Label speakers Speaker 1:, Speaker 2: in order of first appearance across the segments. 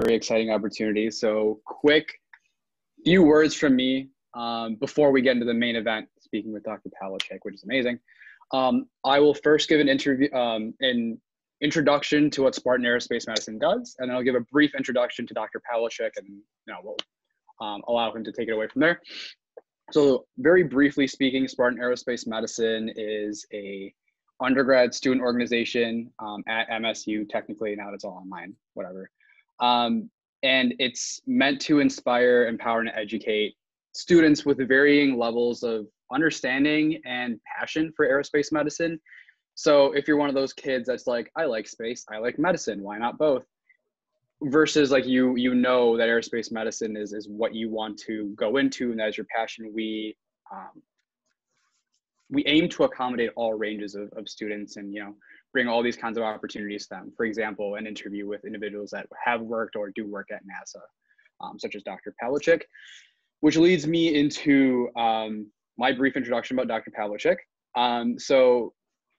Speaker 1: very exciting opportunity. So quick few words from me before we get into the main event, speaking with Dr. Pawelczyk, which is amazing. I will first give an introduction to what Spartan Aerospace Medicine does, and then I'll give a brief introduction to Dr. Pawelczyk, and we'll allow him to take it away from there. So very briefly speaking, Spartan Aerospace Medicine is a undergrad student organization at MSU. Technically, now it's all online, whatever. And it's meant to inspire, empower, and educate students with varying levels of understanding and passion for aerospace medicine. So if you're one of those kids that's like, I like space, I like medicine, why not both? Versus like you know that aerospace medicine is what you want to go into, and that is your passion. We aim to accommodate all ranges of students, and bring all these kinds of opportunities to them. For example, an interview with individuals that have worked or do work at NASA, such as Dr. Pawelczyk, which leads me into my brief introduction about Dr. Pawelczyk. So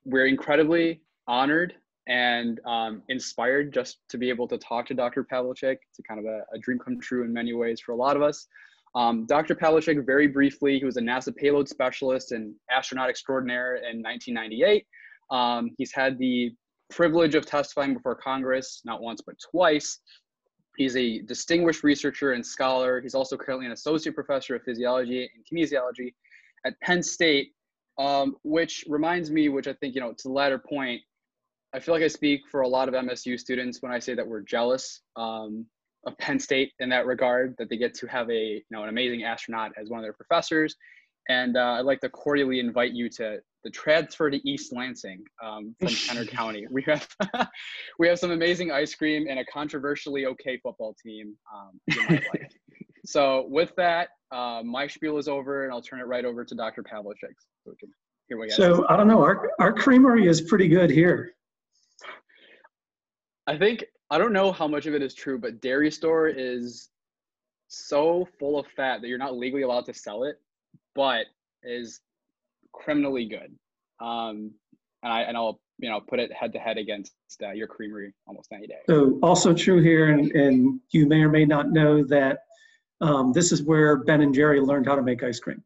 Speaker 1: we're incredibly honored and inspired just to be able to talk to Dr. Pawelczyk. It's kind of a dream come true in many ways for a lot of us. Dr. Pawelczyk, very briefly, he was a NASA payload specialist and astronaut extraordinaire in 1998. He's had the privilege of testifying before Congress, not once, but twice. He's a distinguished researcher and scholar. He's also currently an associate professor of physiology and kinesiology at Penn State, which reminds me, which I think, to the latter point, I feel like I speak for a lot of MSU students when I say that we're jealous of Penn State in that regard, that they get to have an amazing astronaut as one of their professors. And I'd like to cordially invite you to the transfer to East Lansing from Kenner County. We have some amazing ice cream and a controversially okay football team you might like. So with that, my spiel is over, and I'll turn it right over to Dr. Pawelczyk. So we can hear what you guys
Speaker 2: So
Speaker 1: say.
Speaker 2: I don't know, our creamery is pretty good here.
Speaker 1: I don't know how much of it is true, but Dairy Store is so full of fat that you're not legally allowed to sell it, but is criminally good. And I'll put it head to head against your creamery almost any day.
Speaker 2: So also true here, and you may or may not know that this is where Ben and Jerry learned how to make ice cream.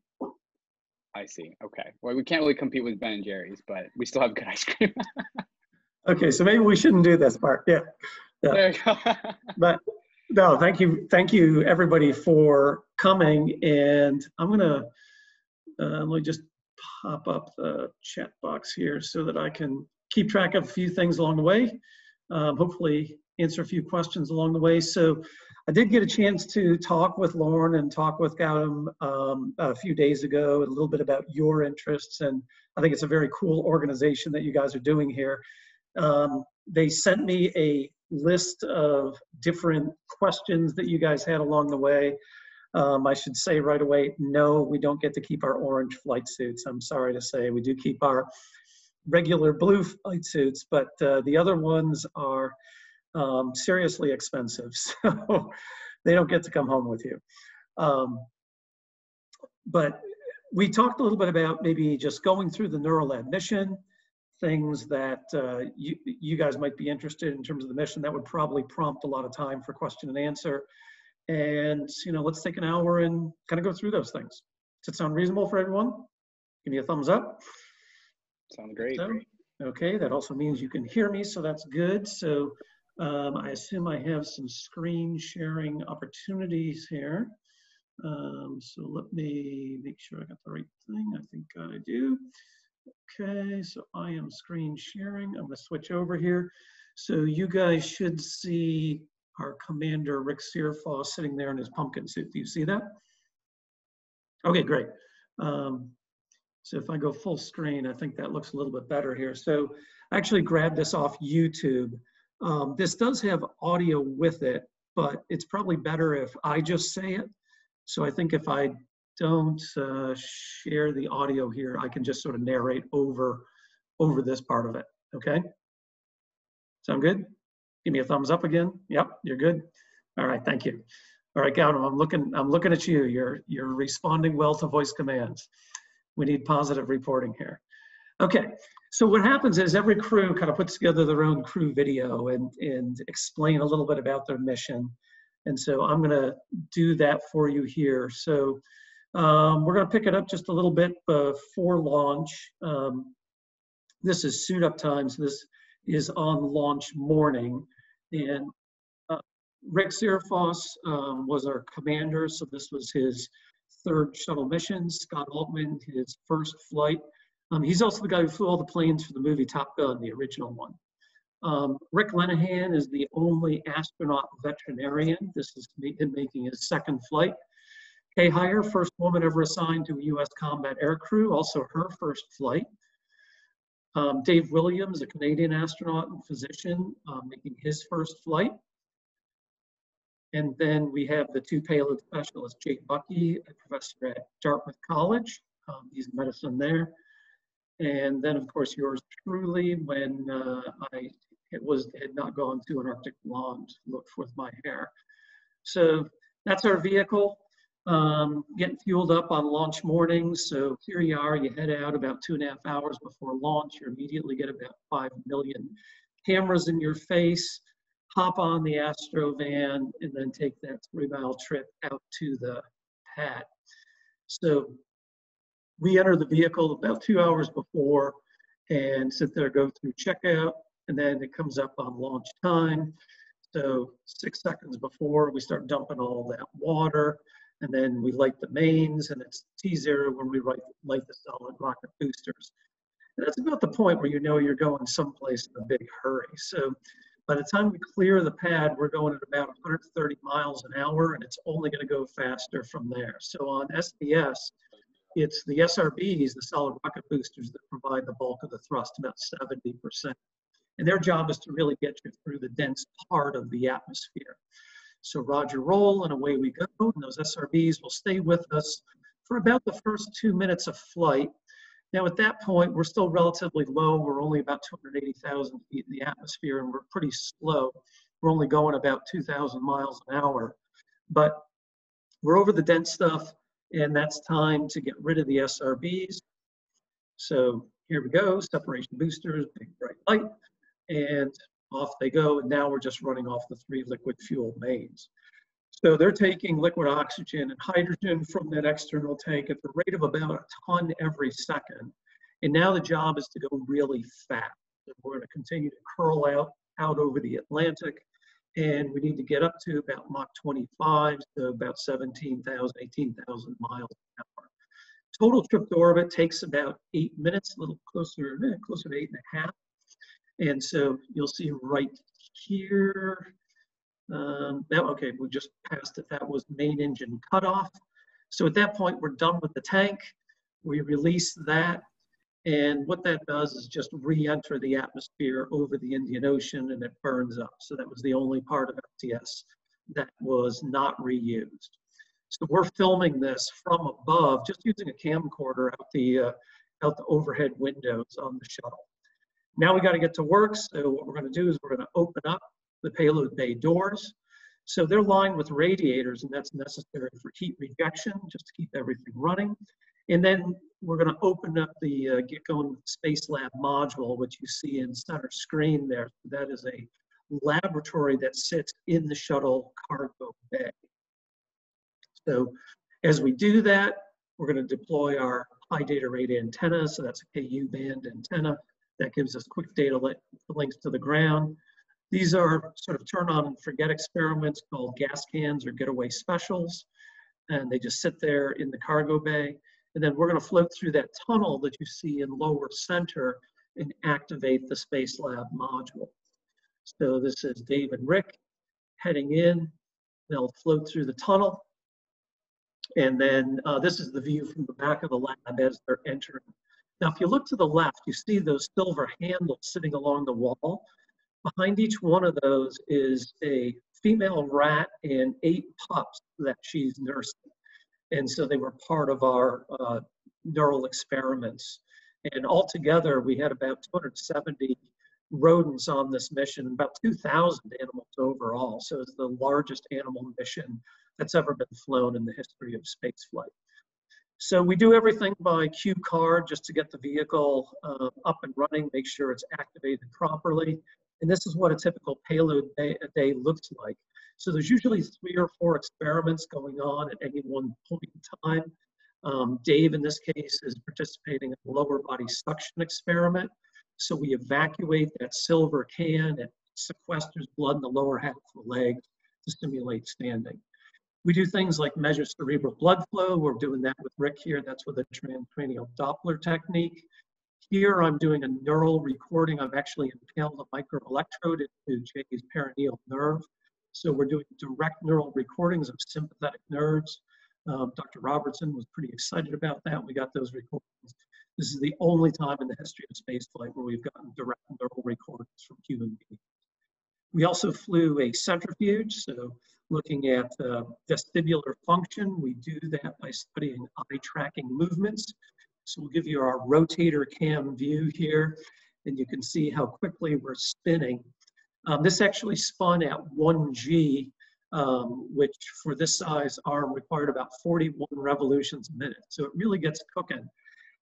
Speaker 1: I see. Okay. Well, we can't really compete with Ben and Jerry's, but we still have good ice cream.
Speaker 2: Okay, so maybe we shouldn't do this part. Yeah.
Speaker 1: There you go.
Speaker 2: But no, thank you everybody for coming. And I'm gonna let me just pop up the chat box here so that I can keep track of a few things along the way. Hopefully answer a few questions along the way. So I did get a chance to talk with Lauren and talk with Gautam a few days ago, a little bit about your interests, and I think it's a very cool organization that you guys are doing here. They sent me a list of different questions that you guys had along the way. I should say right away, no, we don't get to keep our orange flight suits. I'm sorry to say, we do keep our regular blue flight suits, but the other ones are seriously expensive, so they don't get to come home with you. But we talked a little bit about maybe just going through the NeuroLab mission, things that you guys might be interested in terms of the mission. That would probably prompt a lot of time for question and answer. And let's take an hour and kind of go through those things. Does it sound reasonable for everyone? Give me a thumbs up.
Speaker 1: Sounds great.
Speaker 2: Okay, that also means you can hear me, so that's good. So I assume I have some screen sharing opportunities here. So let me make sure I got the right thing. I think I do. Okay, so I am screen sharing. I'm going to switch over here. So you guys should see our commander, Rick Searfoss, sitting there in his pumpkin suit. Do you see that? Okay, great. So if I go full screen, I think that looks a little bit better here. So I actually grabbed this off YouTube. This does have audio with it, but it's probably better if I just say it. So I think if I don't share the audio here, I can just sort of narrate over this part of it. Okay, sound good? Give me a thumbs up again. Yep, you're good. All right, thank you. All right, Gautam, I'm looking at you. You're responding well to voice commands. We need positive reporting here. Okay, so what happens is every crew kind of puts together their own crew video and explain a little bit about their mission. And so I'm gonna do that for you here. So we're gonna pick it up just a little bit before launch. This is suit up time, so this is on launch morning. And Rick Zierfoss was our commander, so this was his third shuttle mission. Scott Altman, his first flight. He's also the guy who flew all the planes for the movie Top Gun, the original one. Rick Lenahan is the only astronaut veterinarian. This is him making his second flight. Kay Heyer, first woman ever assigned to a U.S. combat aircrew, also her first flight. Dave Williams, a Canadian astronaut and physician, making his first flight. And then we have the two payload specialists, Jake Buckey, a professor at Dartmouth College. He's in medicine there. And then, of course, yours truly, when I had not gone to an Arctic launch, looked with my hair. So that's our vehicle, getting fueled up on launch morning. So here you are, you head out about 2.5 hours before launch. You immediately get about 5 million cameras in your face, hop on the Astro van, and then take that 3-mile trip out to the pad. So we enter the vehicle about 2 hours before and sit there, go through checkout, and then it comes up on launch time. So 6 seconds before, we start dumping all that water, and then we light the mains, and it's T0 when we light the solid rocket boosters. And that's about the point where you know you're going someplace in a big hurry. So by the time we clear the pad, we're going at about 130 miles an hour, and it's only going to go faster from there. So on SDS, it's the SRBs, the solid rocket boosters, that provide the bulk of the thrust, about 70%. And their job is to really get you through the dense part of the atmosphere. So Roger, roll, and away we go. And those SRBs will stay with us for about the first 2 minutes of flight. Now, at that point, we're still relatively low. We're only about 280,000 feet in the atmosphere, and we're pretty slow. We're only going about 2,000 miles an hour. But we're over the dense stuff, and that's time to get rid of the SRBs. So here we go, separation boosters, big bright light, and off they go. And now we're just running off the 3 liquid fuel mains. So they're taking liquid oxygen and hydrogen from that external tank at the rate of about a ton every second. And now the job is to go really fast. So we're going to continue to curl out over the Atlantic. And we need to get up to about Mach 25, so about 17,000, 18,000 miles an hour. Total trip to orbit takes about 8 minutes, a little closer to 8.5. And so you'll see right here, okay, we just passed it. That was main engine cutoff. So at that point, we're done with the tank. We release that. And what that does is just re-enter the atmosphere over the Indian Ocean, and it burns up. So that was the only part of FTS that was not reused. So we're filming this from above, just using a camcorder out the overhead windows on the shuttle. Now we got to get to work. So what we're going to do is we're going to open up the payload bay doors. So they're lined with radiators, and that's necessary for heat rejection, just to keep everything running. And then we're going to open up the get going Space Lab module, which you see in center screen there. That is a laboratory that sits in the shuttle cargo bay. So as we do that, we're going to deploy our high data rate antenna. So that's a KU band antenna that gives us quick data links to the ground. These are sort of turn on and forget experiments called gas cans or getaway specials. And they just sit there in the cargo bay. And then we're going to float through that tunnel that you see in lower center and activate the Space Lab module. So this is Dave and Rick heading in. They'll float through the tunnel. And then this is the view from the back of the lab as they're entering. Now, if you look to the left, you see those silver handles sitting along the wall. Behind each one of those is a female rat and 8 pups that she's nursing. And so they were part of our neural experiments. And altogether, we had about 270 rodents on this mission, about 2,000 animals overall. So it's the largest animal mission that's ever been flown in the history of spaceflight. So we do everything by cue card just to get the vehicle up and running, make sure it's activated properly. And this is what a typical payload day looks like. So there's usually 3 or 4 experiments going on at any one point in time. Dave, in this case, is participating in a lower body suction experiment. So we evacuate that silver can, it sequesters blood in the lower half of the leg to simulate standing. We do things like measure cerebral blood flow. We're doing that with Rick here. That's with a transcranial Doppler technique. Here I'm doing a neural recording. I've actually impaled a microelectrode into Jay's perineal nerve. So we're doing direct neural recordings of sympathetic nerves. Dr. Robertson was pretty excited about that. We got those recordings. This is the only time in the history of spaceflight where we've gotten direct neural recordings from human beings. We also flew a centrifuge, so looking at vestibular function. We do that by studying eye tracking movements. So we'll give you our rotator cam view here, and you can see how quickly we're spinning. This actually spun at 1G, which for this size arm required about 41 revolutions a minute. So it really gets cooking.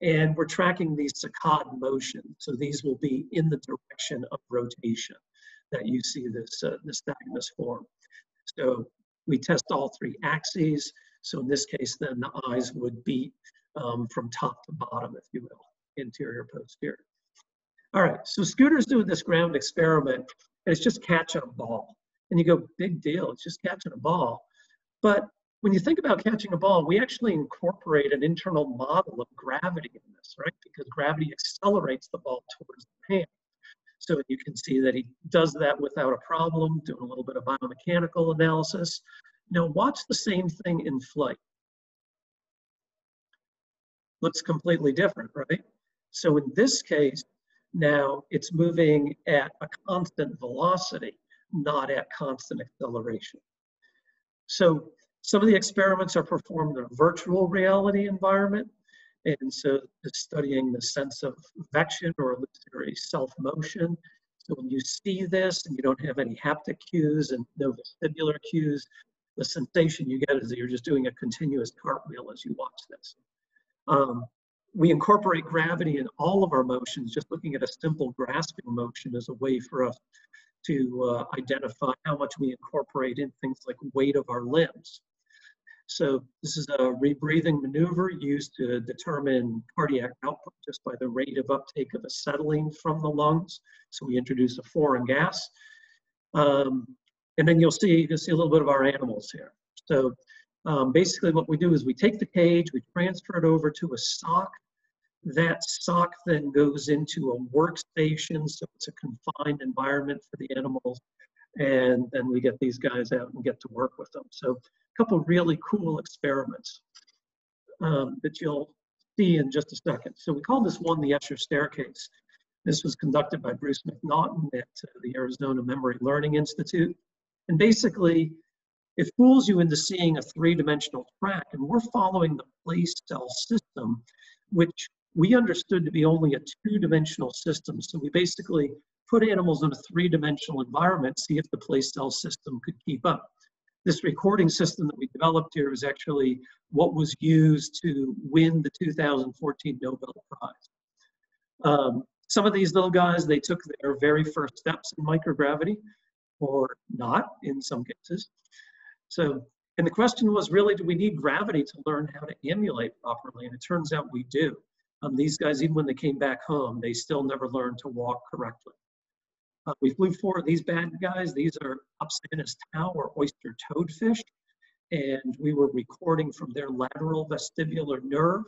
Speaker 2: And we're tracking these saccade motions. So these will be in the direction of rotation that you see this nystagmus form. So we test all 3 axes. So in this case, then the eyes would beat from top to bottom, if you will, interior, posterior. All right, so Scooter's doing this ground experiment, and it's just catching a ball. And you go, big deal, it's just catching a ball. But when you think about catching a ball, we actually incorporate an internal model of gravity in this, right? Because gravity accelerates the ball towards the hand. So you can see that he does that without a problem, doing a little bit of biomechanical analysis. Now watch the same thing in flight. Looks completely different, right? So in this case, now it's moving at a constant velocity, not at constant acceleration. So some of the experiments are performed in a virtual reality environment. And so it's studying the sense of vection or illusory self-motion. So when you see this and you don't have any haptic cues and no vestibular cues, the sensation you get is that you're just doing a continuous cartwheel as you watch this. We incorporate gravity in all of our motions. Just looking at a simple grasping motion is a way for us to identify how much we incorporate in things like weight of our limbs. So this is a rebreathing maneuver used to determine cardiac output just by the rate of uptake of acetylene from the lungs. So we introduce a foreign gas. And then you can see a little bit of our animals here. So basically what we do is we take the cage, we transfer it over to a sock. That sock then goes into a workstation, so it's a confined environment for the animals. And then we get these guys out and get to work with them. So a couple really cool experiments that you'll see in just a second. So we call this one the Usher Staircase. This was conducted by Bruce McNaughton at the Arizona Memory Learning Institute. And basically, it fools you into seeing a 3-dimensional track. And we're following the place cell system, which we understood to be only a 2-dimensional system. So we basically put animals in a 3-dimensional environment, see if the place cell system could keep up. This recording system that we developed here is actually what was used to win the 2014 Nobel Prize. Some of these little guys, they took their very first steps in microgravity, or not in some cases. So, and the question was really, do we need gravity to learn how to ambulate properly? And it turns out we do. These guys, even when they came back home, they still never learned to walk correctly. We flew 4 of these bad guys. These are Upsanus tau or oyster toadfish. And we were recording from their lateral vestibular nerve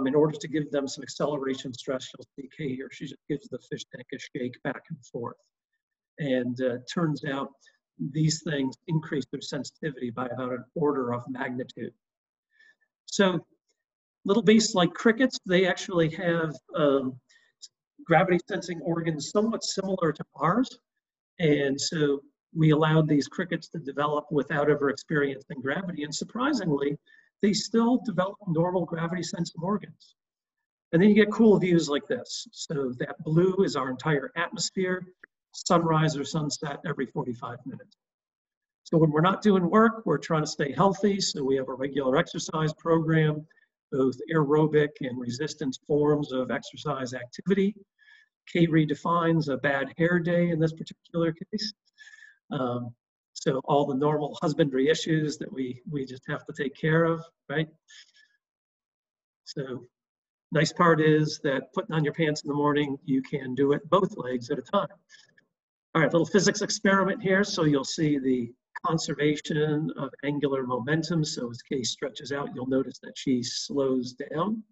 Speaker 2: in order to give them some acceleration stress. You'll see Kay here, she just gives the fish tank a shake back and forth. And turns out these things increase their sensitivity by about an order of magnitude. So little beasts like crickets, they actually have gravity sensing organs somewhat similar to ours. And so we allowed these crickets to develop without ever experiencing gravity. And surprisingly, they still develop normal gravity sensing organs. And then you get cool views like this. So that blue is our entire atmosphere, sunrise or sunset every 45 minutes. So when we're not doing work, we're trying to stay healthy. So we have a regular exercise program. both aerobic and resistance forms of exercise activity. K redefines a bad hair day in this particular case. So all the normal husbandry issues that we just have to take care of, right? So nice part is that putting on your pants in the morning, you can do it both legs at a time. All right, little physics experiment here. So you'll see the conservation of angular momentum. So as Kay stretches out, you'll notice that she slows down.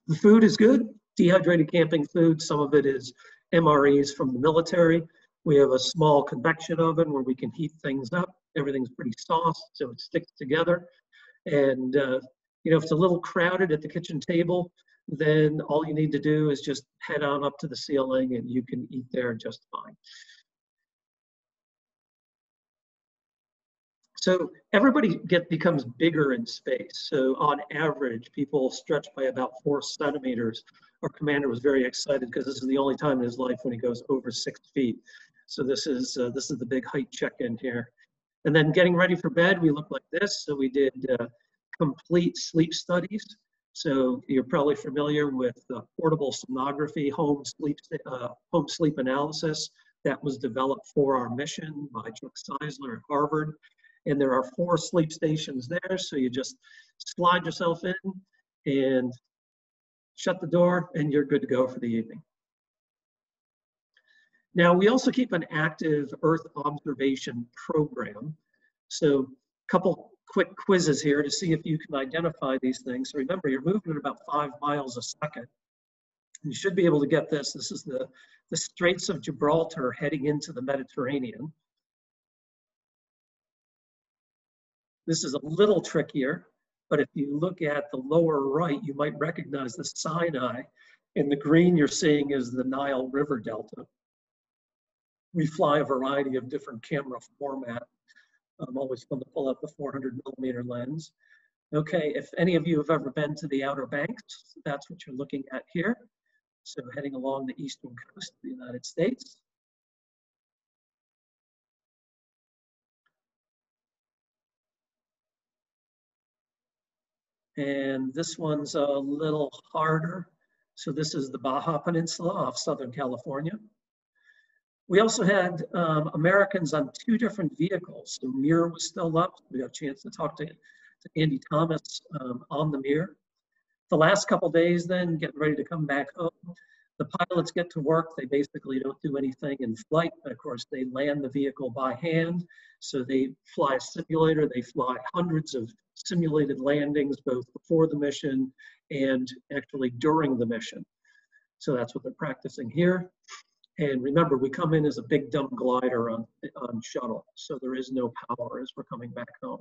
Speaker 2: The food is good, dehydrated camping food. Some of it is MREs from the military. We have a small convection oven where we can heat things up. Everything's pretty soft, so it sticks together. And you know, if it's a little crowded at the kitchen table, then all you need to do is just head on up to the ceiling and you can eat there just fine. So everybody becomes bigger in space. So on average, people stretch by about 4 centimeters. Our commander was very excited because this is the only time in his life when he goes over 6 feet. So this is the big height check-in here. And then getting ready for bed, we look like this. So we did complete sleep studies. So you're probably familiar with portable sonography, home sleep analysis that was developed for our mission by Chuck Seisler at Harvard. And there are 4 sleep stations there. So you just slide yourself in and shut the door and you're good to go for the evening. Now, we also keep an active Earth observation program. So a couple quick quizzes here to see if you can identify these things. So remember, you're moving at about 5 miles a second. You should be able to get this. This is the Straits of Gibraltar heading into the Mediterranean. This is a little trickier, but if you look at the lower right, you might recognize the Sinai. And the green you're seeing is the Nile River Delta. We fly a variety of different camera formats. Always fun to pull up the 400mm lens. Okay, if any of you have ever been to the Outer Banks, that's what you're looking at here. So heading along the eastern coast of the United States. And this one's a little harder. So this is the Baja Peninsula off Southern California. We also had Americans on 2 different vehicles. The Mir was still up. We got a chance to talk to Andy Thomas on the Mir. The last couple days then, getting ready to come back home, the pilots get to work. They basically don't do anything in flight, but of course they land the vehicle by hand. So they fly a simulator. They fly hundreds of simulated landings, both before the mission and actually during the mission. So that's what they're practicing here. And remember, we come in as a big dumb glider on shuttle. So there is no power as we're coming back home.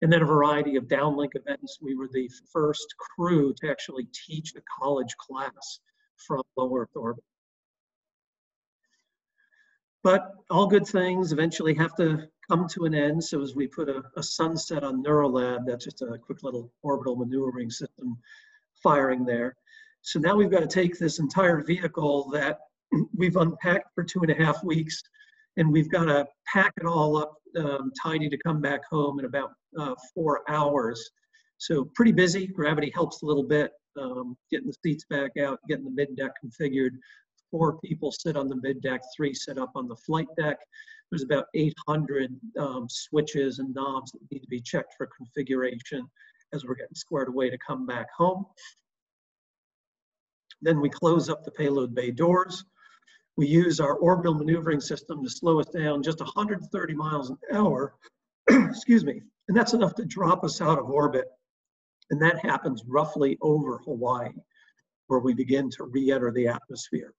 Speaker 2: And then a variety of downlink events. We were the first crew to actually teach a college class from low Earth orbit. But all good things eventually have to come to an end. So as we put a sunset on Neurolab, that's just a quick little orbital maneuvering system firing there. So now we've got to take this entire vehicle that we've unpacked for 2.5 weeks, and we've got to pack it all up tidy to come back home in about 4 hours. So pretty busy. Gravity helps a little bit, getting the seats back out, getting the mid-deck configured. 4 people sit on the mid-deck, 3 sit up on the flight deck. There's about 800 switches and knobs that need to be checked for configuration as we're getting squared away to come back home. Then we close up the payload bay doors. We use our orbital maneuvering system to slow us down just 130 miles an hour, excuse me, and that's enough to drop us out of orbit. And that happens roughly over Hawaii, where we begin to re-enter the atmosphere.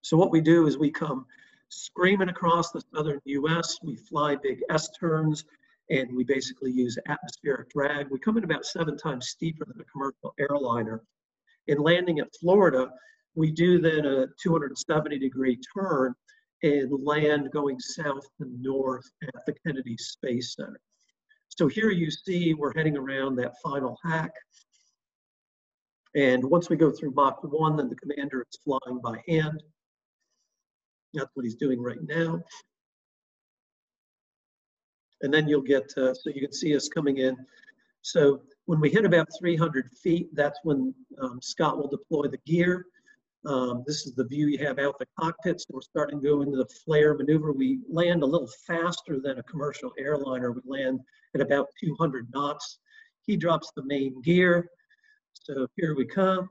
Speaker 2: So what we do is we come screaming across the southern US, we fly big S-turns, and we basically use atmospheric drag. We come in about 7 times steeper than a commercial airliner. In landing at Florida, we do then a 270-degree turn and land going south and north at the Kennedy Space Center. So here you see we're heading around that final hack. And once we go through Mach 1, then the commander is flying by hand. That's what he's doing right now. And then you'll get, so you can see us coming in. So When we hit about 300 feet, that's when Scott will deploy the gear. This is the view you have out the cockpit. So we're starting to go into the flare maneuver. We land a little faster than a commercial airliner. We land at about 200 knots. He drops the main gear. So here we come.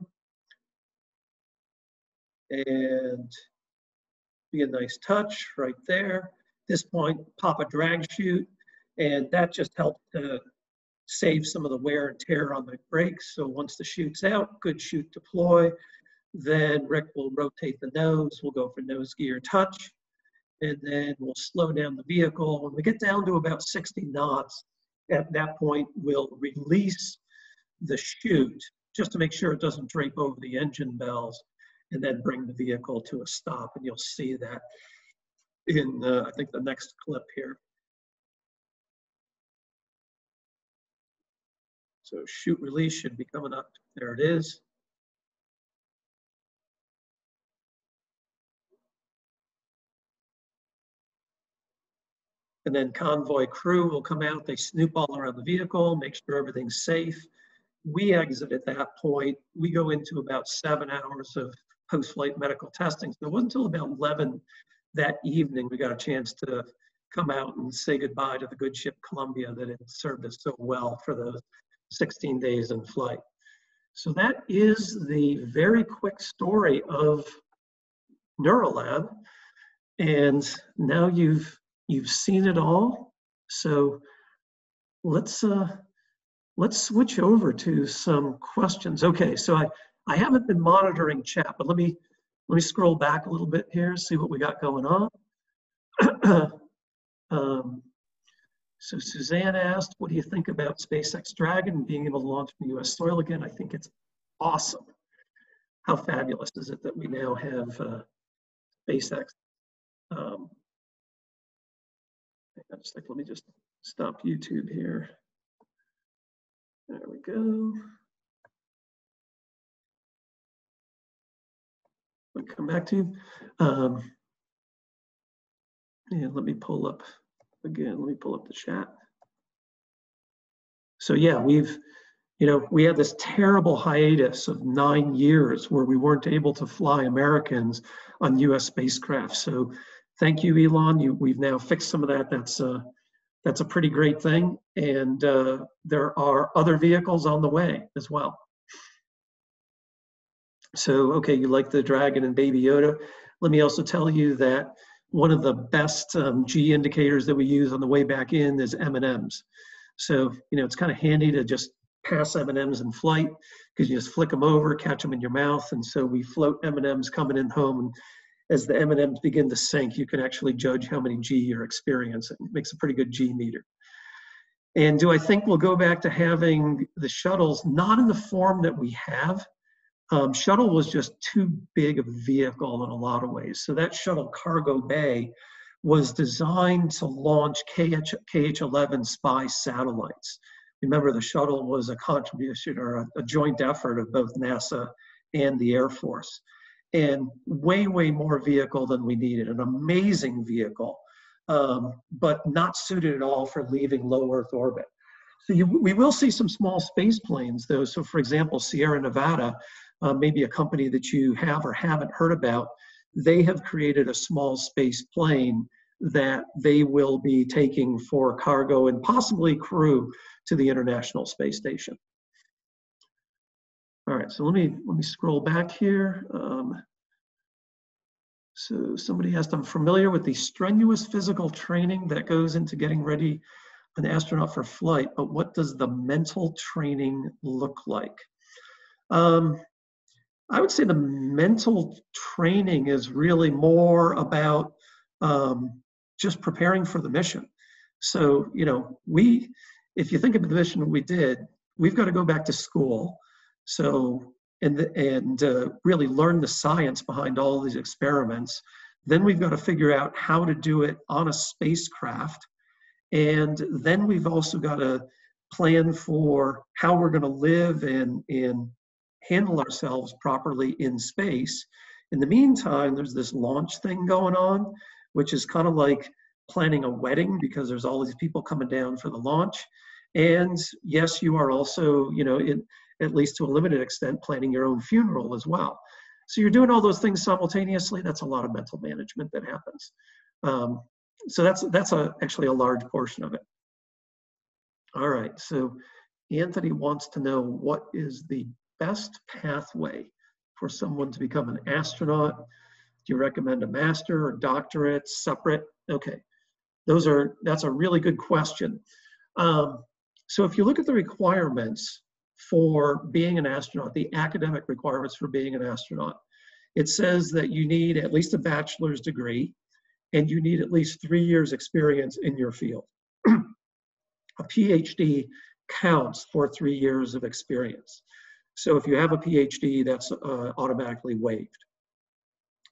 Speaker 2: And be a nice touch right there. At this point, pop a drag chute, and that just helps to save some of the wear and tear on the brakes. So once the chute's out, good chute deploy. Then Rick will rotate the nose. We'll go for nose gear touch, and then we'll slow down the vehicle. When we get down to about 60 knots, at that point, we'll release the chute just to make sure it doesn't drape over the engine bells, and then bring the vehicle to a stop. And you'll see that in, I think, the next clip here. So chute release should be coming up. There it is. And then convoy crew will come out. They snoop all around the vehicle, make sure everything's safe. We exit at that point. We go into about 7 hours of post-flight medical testing. So it wasn't until about 11 that evening we got a chance to come out and say goodbye to the good ship Columbia that had served us so well for those 16 days in flight. So that is the very quick story of Neurolab. And now you've seen it all. So let's switch over to some questions. Okay, so I haven't been monitoring chat, but let me scroll back a little bit here, see what we got going on. So Suzanne asked, what do you think about SpaceX Dragon being able to launch from US soil again? I think it's awesome. How fabulous is it that we now have SpaceX? Let me just stop YouTube here. There we go. I'll come back to you. And let me pull up again. Let me pull up the chat. So yeah, we had this terrible hiatus of 9 years where we weren't able to fly Americans on US spacecraft. So thank you, Elon. We've now fixed some of that. That's a pretty great thing. And there are other vehicles on the way as well. So, okay, you like the Dragon and Baby Yoda. Let me also tell you that one of the best G indicators that we use on the way back in is M&Ms. So, it's kind of handy to just pass M&Ms in flight because you just flick them over, catch them in your mouth. And so we float M&Ms coming in home. And as the M&Ms begin to sink, you can actually judge how many G you're experiencing. It makes a pretty good G meter. And do I think we'll go back to having the shuttles? Not in the form that we have. Shuttle was just too big of a vehicle in a lot of ways. So that shuttle cargo bay was designed to launch KH-11 spy satellites. Remember, the shuttle was a contribution or a joint effort of both NASA and the Air Force. And way, way more vehicle than we needed. An amazing vehicle, but not suited at all for leaving low Earth orbit. So we will see some small space planes though. So for example, Sierra Nevada, maybe a company that you have or haven't heard about, they have created a small space plane that they will be taking for cargo and possibly crew to the International Space Station. All right, so let me scroll back here. So somebody asked, I'm familiar with the strenuous physical training that goes into getting ready an astronaut for flight, but what does the mental training look like? I would say the mental training is really more about just preparing for the mission. So, if you think of the mission we did, we've got to go back to school. So, and really learn the science behind all these experiments. Then we've got to figure out how to do it on a spacecraft. And then we've also got to plan for how we're going to live and handle ourselves properly in space. In the meantime, there's this launch thing going on, which is kind of like planning a wedding because there's all these people coming down for the launch. And yes, you are also, at least to a limited extent, planning your own funeral as well. So you're doing all those things simultaneously. That's a lot of mental management that happens. So that's actually a large portion of it. All right, so Anthony wants to know, what is the best pathway for someone to become an astronaut? Do you recommend a master or doctorate, separate? Okay, that's a really good question. So if you look at the requirements for being an astronaut, the academic requirements for being an astronaut, it says that you need at least a bachelor's degree and you need at least 3 years experience in your field. A PhD counts for 3 years of experience. So if you have a PhD, that's automatically waived.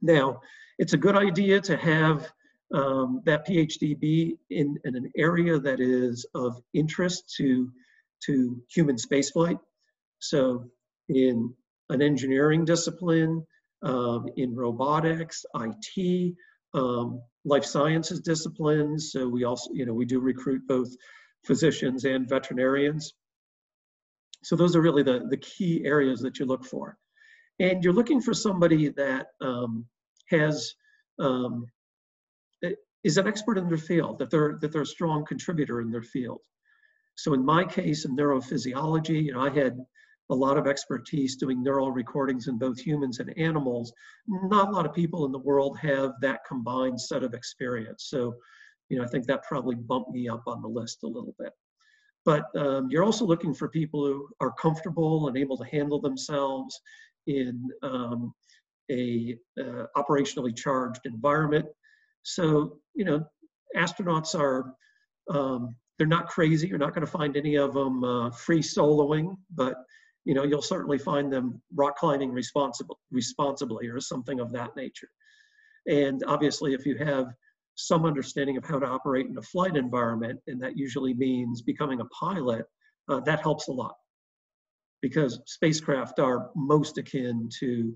Speaker 2: Now, it's a good idea to have that PhD be in an area that is of interest to human spaceflight. So in an engineering discipline, in robotics, IT, life sciences disciplines. So we also, we do recruit both physicians and veterinarians. So those are really the key areas that you look for. And you're looking for somebody that is an expert in their field, that they're a strong contributor in their field. So in my case, in neurophysiology, I had a lot of expertise doing neural recordings in both humans and animals. Not a lot of people in the world have that combined set of experience. So, I think that probably bumped me up on the list a little bit. But you're also looking for people who are comfortable and able to handle themselves in a operationally charged environment. So, astronauts are, they're not crazy. You're not going to find any of them free soloing, but, you'll certainly find them rock climbing responsibly or something of that nature. And obviously, if you have some understanding of how to operate in a flight environment, and that usually means becoming a pilot, that helps a lot, because spacecraft are most akin to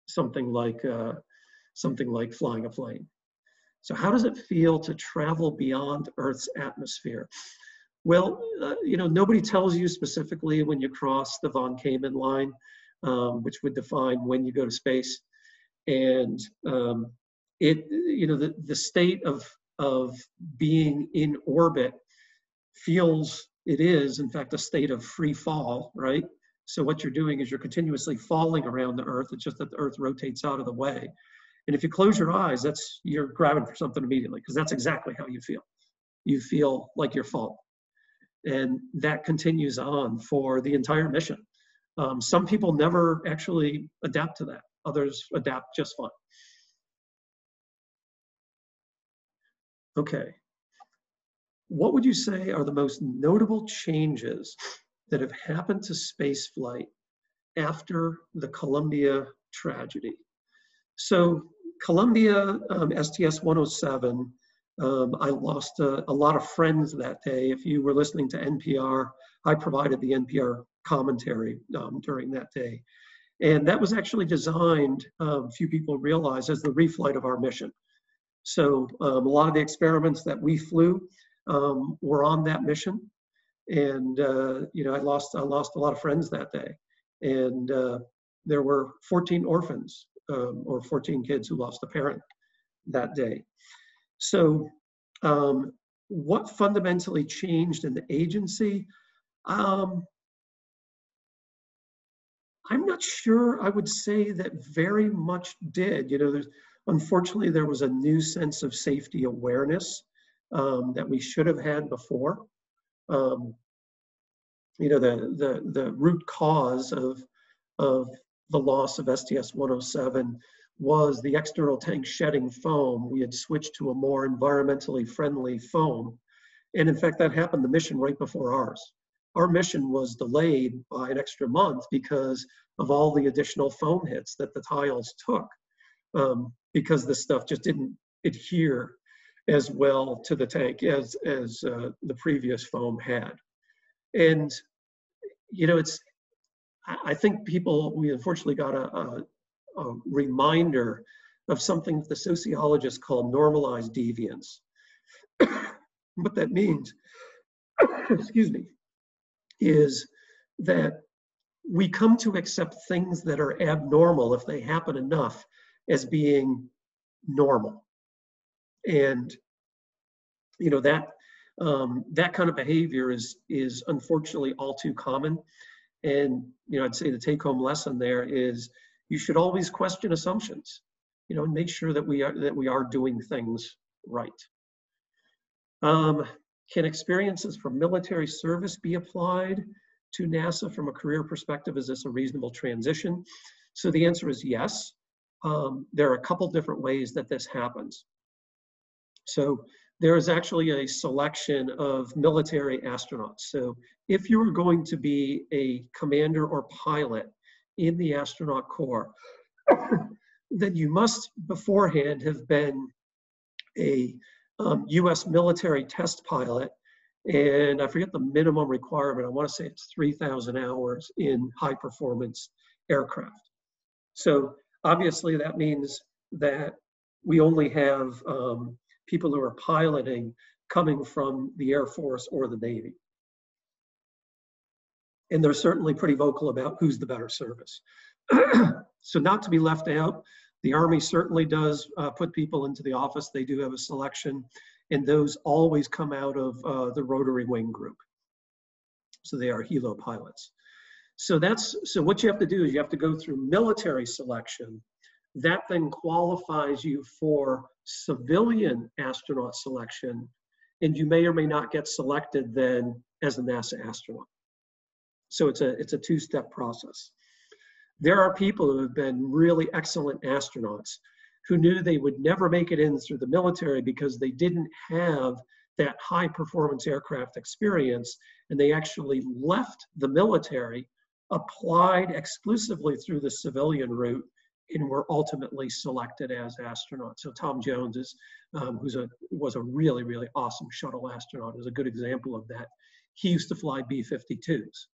Speaker 2: something like flying a plane. So how does it feel to travel beyond Earth's atmosphere? Well, nobody tells you specifically when you cross the von Kaiman line, which would define when you go to space. And the state of being in orbit is in fact a state of free fall, right? So what you're doing is you're continuously falling around the Earth. It's just that the Earth rotates out of the way. And if you close your eyes, you're grabbing for something immediately, because that's exactly how you feel. You feel like you're falling. And that continues on for the entire mission. Some people never actually adapt to that. Others adapt just fine. Okay. What would you say are the most notable changes that have happened to spaceflight after the Columbia tragedy? So Columbia STS-107, I lost a lot of friends that day. If you were listening to NPR, I provided the NPR commentary during that day. And that was actually designed, few people realize, as the reflight of our mission. So a lot of the experiments that we flew were on that mission. And I lost a lot of friends that day. And there were 14 orphans or 14 kids who lost a parent that day. So what fundamentally changed in the agency? I'm not sure I would say that very much did. Unfortunately, there was a new sense of safety awareness that we should have had before. The root cause of the loss of STS-107 was the external tank shedding foam. We had switched to a more environmentally friendly foam. And in fact, that happened the mission right before ours. Our mission was delayed by an extra month because of all the additional foam hits that the tiles took, because this stuff just didn't adhere as well to the tank as the previous foam had. And, I think we unfortunately got a reminder of something the sociologists call normalized deviance. What that means, excuse me, is that we come to accept things that are abnormal, if they happen enough, as being normal. And that kind of behavior is unfortunately all too common. And I'd say the take-home lesson there is you should always question assumptions, and make sure that we are doing things right. Can experiences from military service be applied to NASA from a career perspective? Is this a reasonable transition? So the answer is yes. There are a couple different ways that this happens. So there is actually a selection of military astronauts. So if you are going to be a commander or pilot in the astronaut corps, then you must beforehand have been a US military test pilot. And I forget the minimum requirement. I want to say it's 3,000 hours in high performance aircraft. So obviously that means that we only have people who are piloting coming from the Air Force or the Navy. And they're certainly pretty vocal about who's the better service. So not to be left out, the Army certainly does put people into the office. They do have a selection, and those always come out of the rotary wing group. So they are helo pilots. So what you have to do is you have to go through military selection. That then qualifies you for civilian astronaut selection, and you may or may not get selected then as a NASA astronaut. So it's a two-step process. There are people who have been really excellent astronauts who knew they would never make it in through the military because they didn't have that high performance aircraft experience, and they actually left the military, applied exclusively through the civilian route, and were ultimately selected as astronauts. So Tom Jones was a really, really awesome shuttle astronaut, is a good example of that. He used to fly B-52s.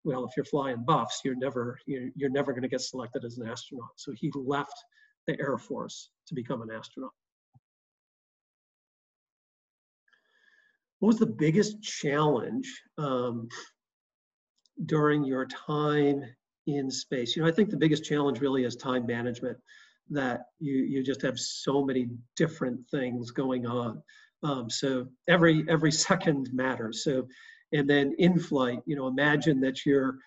Speaker 2: Well, if you're flying buffs, you're never going to get selected as an astronaut. So he left the Air Force to become an astronaut. What was the biggest challenge during your time in space? I think the biggest challenge really is time management, that you just have so many different things going on. So every second matters. So, and then in flight, imagine that you're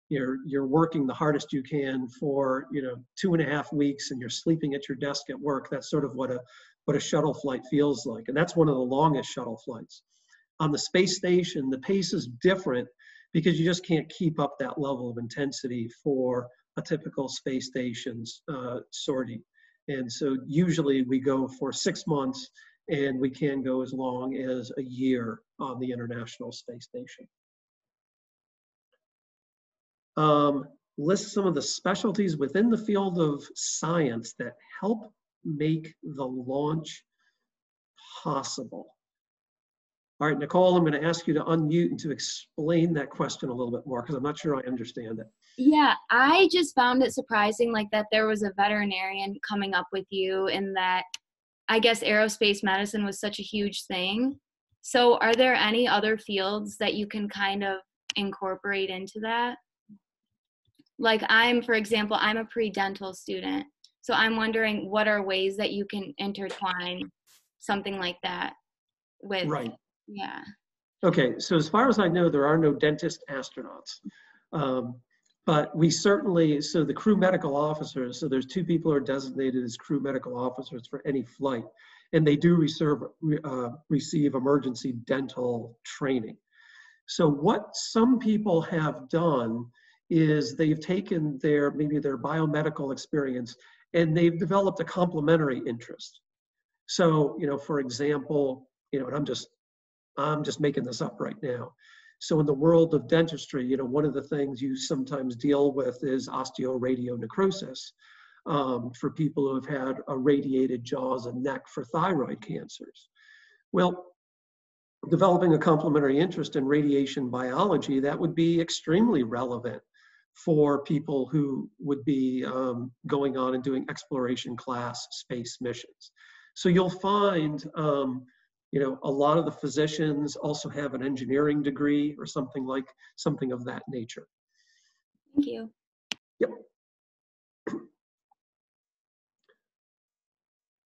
Speaker 2: working the hardest you can for 2.5 weeks, and you're sleeping at your desk at work. That's sort of what a shuttle flight feels like, and that's one of the longest shuttle flights. On the space station, the pace is different because you just can't keep up that level of intensity for a typical space station's sortie. And so usually we go for 6 months, and we can go as long as a year on the International Space Station. List some of the specialties within the field of science that help make the launch possible. All right, Nicole, I'm going to ask you to unmute and to explain that question a little bit more, because I'm not sure I understand it.
Speaker 3: Yeah, I just found it surprising, that there was a veterinarian coming up with you, and that I guess aerospace medicine was such a huge thing. So are there any other fields that you can kind of incorporate into that? For example, I'm a pre-dental student. So I'm wondering, what are ways that you can intertwine something like that with? Right. Yeah.
Speaker 2: Okay, so as far as I know, there are no dentist astronauts. But we certainly, so the crew medical officers, so there's 2 people who are designated as crew medical officers for any flight, and they do receive emergency dental training. So what some people have done is they've taken maybe their biomedical experience, and they've developed a complementary interest. So, for example, and I'm just making this up right now. So in the world of dentistry, one of the things you sometimes deal with is osteoradionecrosis for people who have had irradiated jaws and neck for thyroid cancers. Well, developing a complementary interest in radiation biology, that would be extremely relevant for people who would be going on and doing exploration class space missions. So you'll find You know, a lot of the physicians also have an engineering degree or something of that nature.
Speaker 3: Thank you.
Speaker 2: Yep.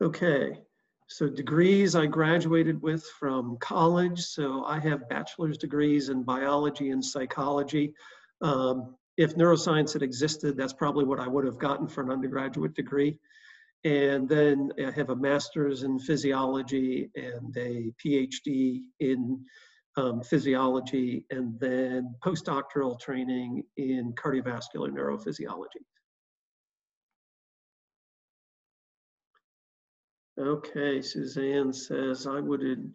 Speaker 2: Okay, so degrees I graduated with from college. So I have bachelor's degrees in biology and psychology. If neuroscience had existed, that's probably what I would have gotten for an undergraduate degree. And then I have a master's in physiology and a PhD in physiology, and then postdoctoral training in cardiovascular neurophysiology. Okay, Suzanne says, I would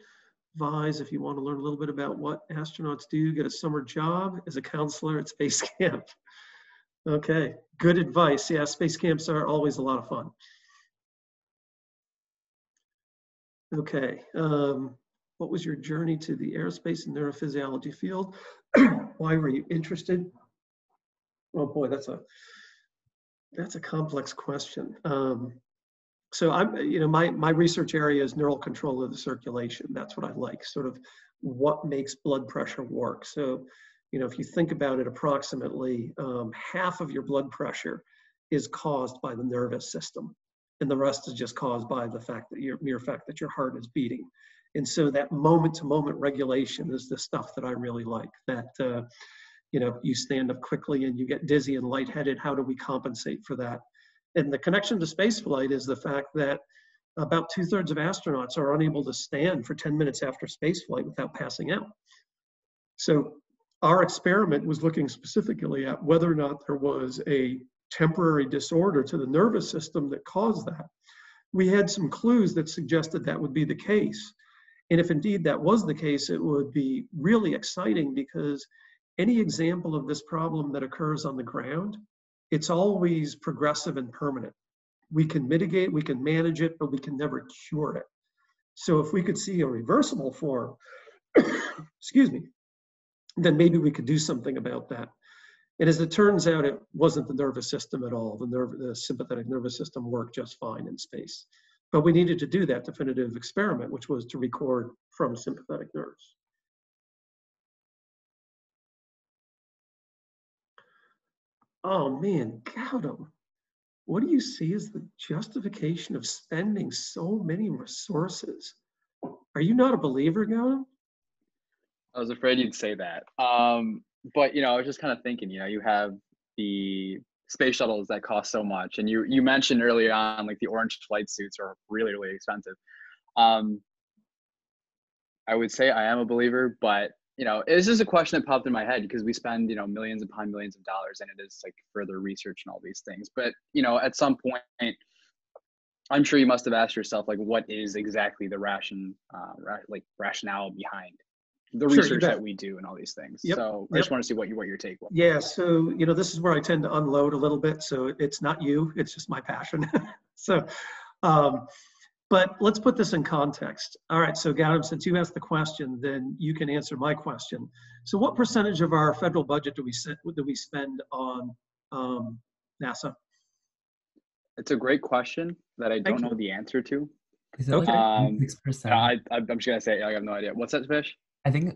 Speaker 2: advise if you want to learn a little bit about what astronauts do, get a summer job as a counselor at space camp. Okay, good advice. Yeah, space camps are always a lot of fun. Okay, what was your journey to the aerospace and neurophysiology field? Why were you interested? Oh boy, that's a complex question. So my research area is neural control of the circulation. That's what I like, sort of what makes blood pressure work. So, if you think about it, approximately half of your blood pressure is caused by the nervous system, and the rest is just caused by the mere fact that your heart is beating. And so that moment-to-moment regulation is the stuff that I really like. That you stand up quickly and you get dizzy and lightheaded. How do we compensate for that? And the connection to spaceflight is the fact that about 2/3 of astronauts are unable to stand for 10 minutes after spaceflight without passing out. So our experiment was looking specifically at whether or not there was a temporary disorder to the nervous system that caused that. We had some clues that suggested that would be the case. And if indeed that was the case, it would be really exciting, because any example of this problem that occurs on the ground, it's always progressive and permanent. We can mitigate, we can manage it, but we can never cure it. So if we could see a reversible form, excuse me, then maybe we could do something about that. And as it turns out, it wasn't the nervous system at all. The sympathetic nervous system worked just fine in space. But we needed to do that definitive experiment, which was to record from sympathetic nerves. Oh man, Gautam, what do you see as the justification of spending so many resources? Are you not a believer, Gautam?
Speaker 1: I was afraid you'd say that. But I was just kind of thinking, you have the space shuttles that cost so much, and you mentioned earlier on, like, the orange flight suits are really, really expensive. I would say I am a believer, but it's just a question that popped in my head, because we spend millions upon millions of dollars, and it is like further research and all these things. But at some point, I'm sure you must have asked yourself, like, what is exactly the rationale behind the research that we do and all these things.
Speaker 2: Yep.
Speaker 1: So I just want to see what your take was.
Speaker 2: Yeah, so this is where I tend to unload a little bit. So it's not you, it's just my passion. So but let's put this in context. All right, so Gautam, since you asked the question, then you can answer my question. So what percentage of our federal budget do we spend on NASA?
Speaker 1: It's a great question that I don't know the answer to.
Speaker 4: Is it like 6%?
Speaker 1: I'm just gonna say I have no idea. What's that, Fish?
Speaker 4: I think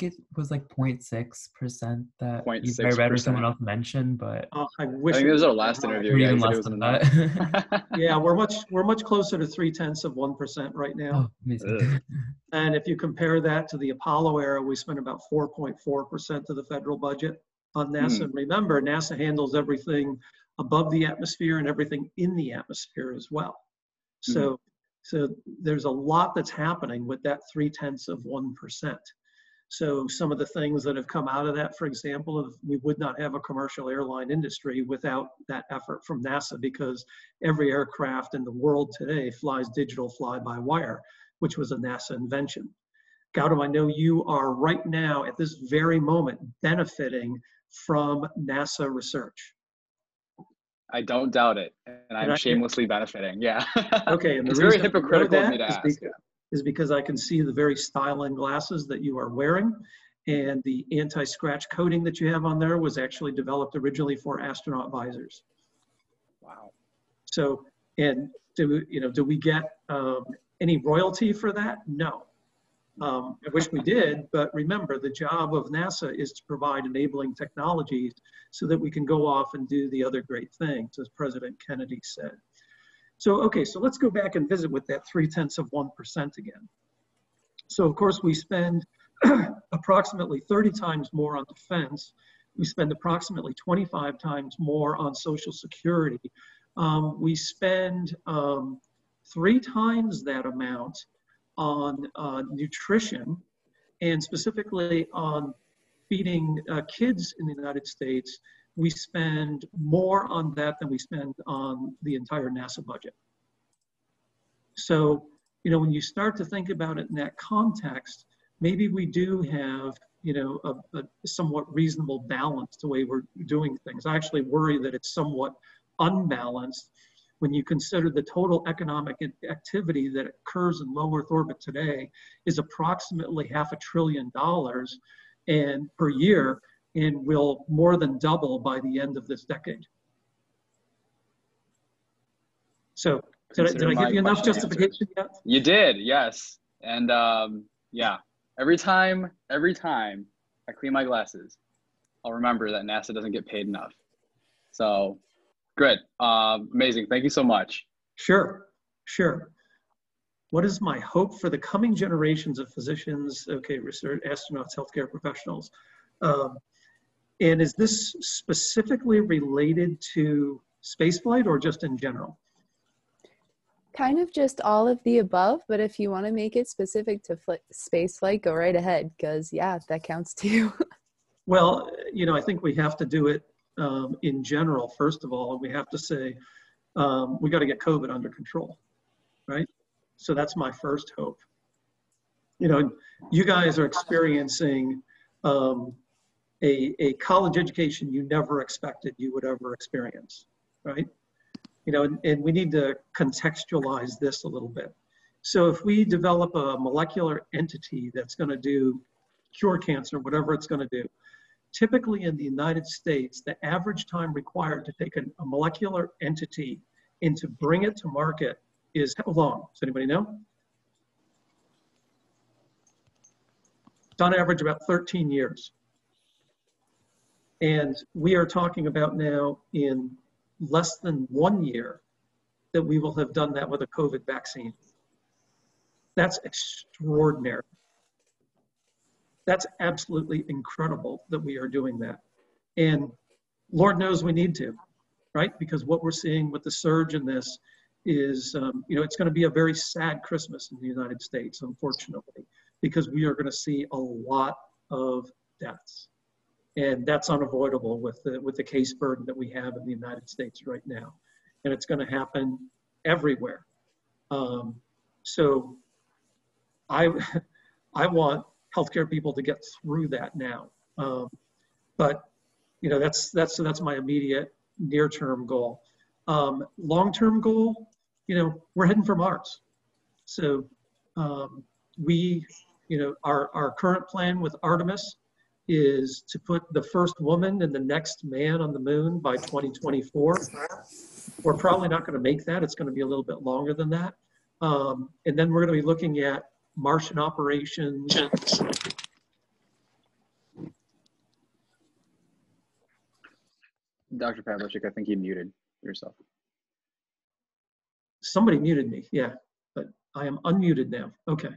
Speaker 4: it was like 0.6% that I read or someone else mentioned, but
Speaker 2: I wish.
Speaker 1: I think it was our last interview.
Speaker 4: Even less than that.
Speaker 2: Yeah, we're much closer to 0.3% right now.
Speaker 4: Oh, amazing.
Speaker 2: And if you compare that to the Apollo era, we spent about 4.4% of the federal budget on NASA. And remember, NASA handles everything above the atmosphere and everything in the atmosphere as well. So there's a lot that's happening with that 0.3%. So some of the things that have come out of that, for example, we would not have a commercial airline industry without that effort from NASA, because every aircraft in the world today flies digital fly-by-wire, which was a NASA invention. Gautam, I know you are right now at this very moment benefiting from NASA research.
Speaker 1: I don't doubt it, and I'm shamelessly benefiting. Yeah.
Speaker 2: Okay, and
Speaker 1: it's very hypocritical of me to ask.
Speaker 2: Is because I can see the very styling glasses that you are wearing, and the anti-scratch coating that you have on there was actually developed originally for astronaut visors.
Speaker 1: Wow.
Speaker 2: So, and do we get any royalty for that? No. I wish we did, but remember, the job of NASA is to provide enabling technologies so that we can go off and do the other great things, as President Kennedy said. So, okay, so let's go back and visit with that 0.3% again. So, of course, we spend approximately 30 times more on defense. We spend approximately 25 times more on Social Security. We spend 3 times that amount on nutrition, and specifically on feeding kids in the United States. We spend more on that than we spend on the entire NASA budget. So, you know, when you start to think about it in that context, maybe we do have, you know, a somewhat reasonable balance the way we're doing things. I actually worry that it's somewhat unbalanced when you consider the total economic activity that occurs in low Earth orbit today is approximately $500 billion and per year, and will more than double by the end of this decade. So did I give you enough justification yet?
Speaker 1: You did, yes. And yeah, every time I clean my glasses, I'll remember that NASA doesn't get paid enough. So good, amazing, thank you so much.
Speaker 2: Sure. What is my hope for the coming generations of physicians, okay, research, astronauts, healthcare professionals? And is this specifically related to spaceflight or just in general?
Speaker 5: Kind of just all of the above, but if you want to make it specific to spaceflight, go right ahead, because yeah, that counts too.
Speaker 2: Well, you know, I think we have to do it in general, first of all, and we have to say, we got to get COVID under control, right? So that's my first hope. You know, you guys are experiencing a college education you never expected you would ever experience, right? You know, and we need to contextualize this a little bit. So if we develop a molecular entity that's going to cure cancer, whatever it's going to do, typically in the United States, the average time required to take a molecular entity and to bring it to market is how long? Does anybody know? It's on average about 13 years. And we are talking about now in less than 1 year that we will have done that with a COVID vaccine. That's extraordinary. That's absolutely incredible that we are doing that. And Lord knows we need to, right? Because what we're seeing with the surge in this is, you know, it's going to be a very sad Christmas in the United States, unfortunately, because we are going to see a lot of deaths. And that's unavoidable with the case burden that we have in the United States right now. And it's going to happen everywhere. So I want healthcare people to get through that now. But you know, that's my immediate near-term goal. Long-term goal, you know, we're heading for Mars. So we, you know, our current plan with Artemis is to put the first woman and the next man on the moon by 2024. We're probably not going to make that. It's going to be a little bit longer than that. And then we're going to be looking at Martian operations.
Speaker 1: Dr. Pawelczyk, I think you muted yourself.
Speaker 2: Somebody muted me, yeah, but I am unmuted now. Okay,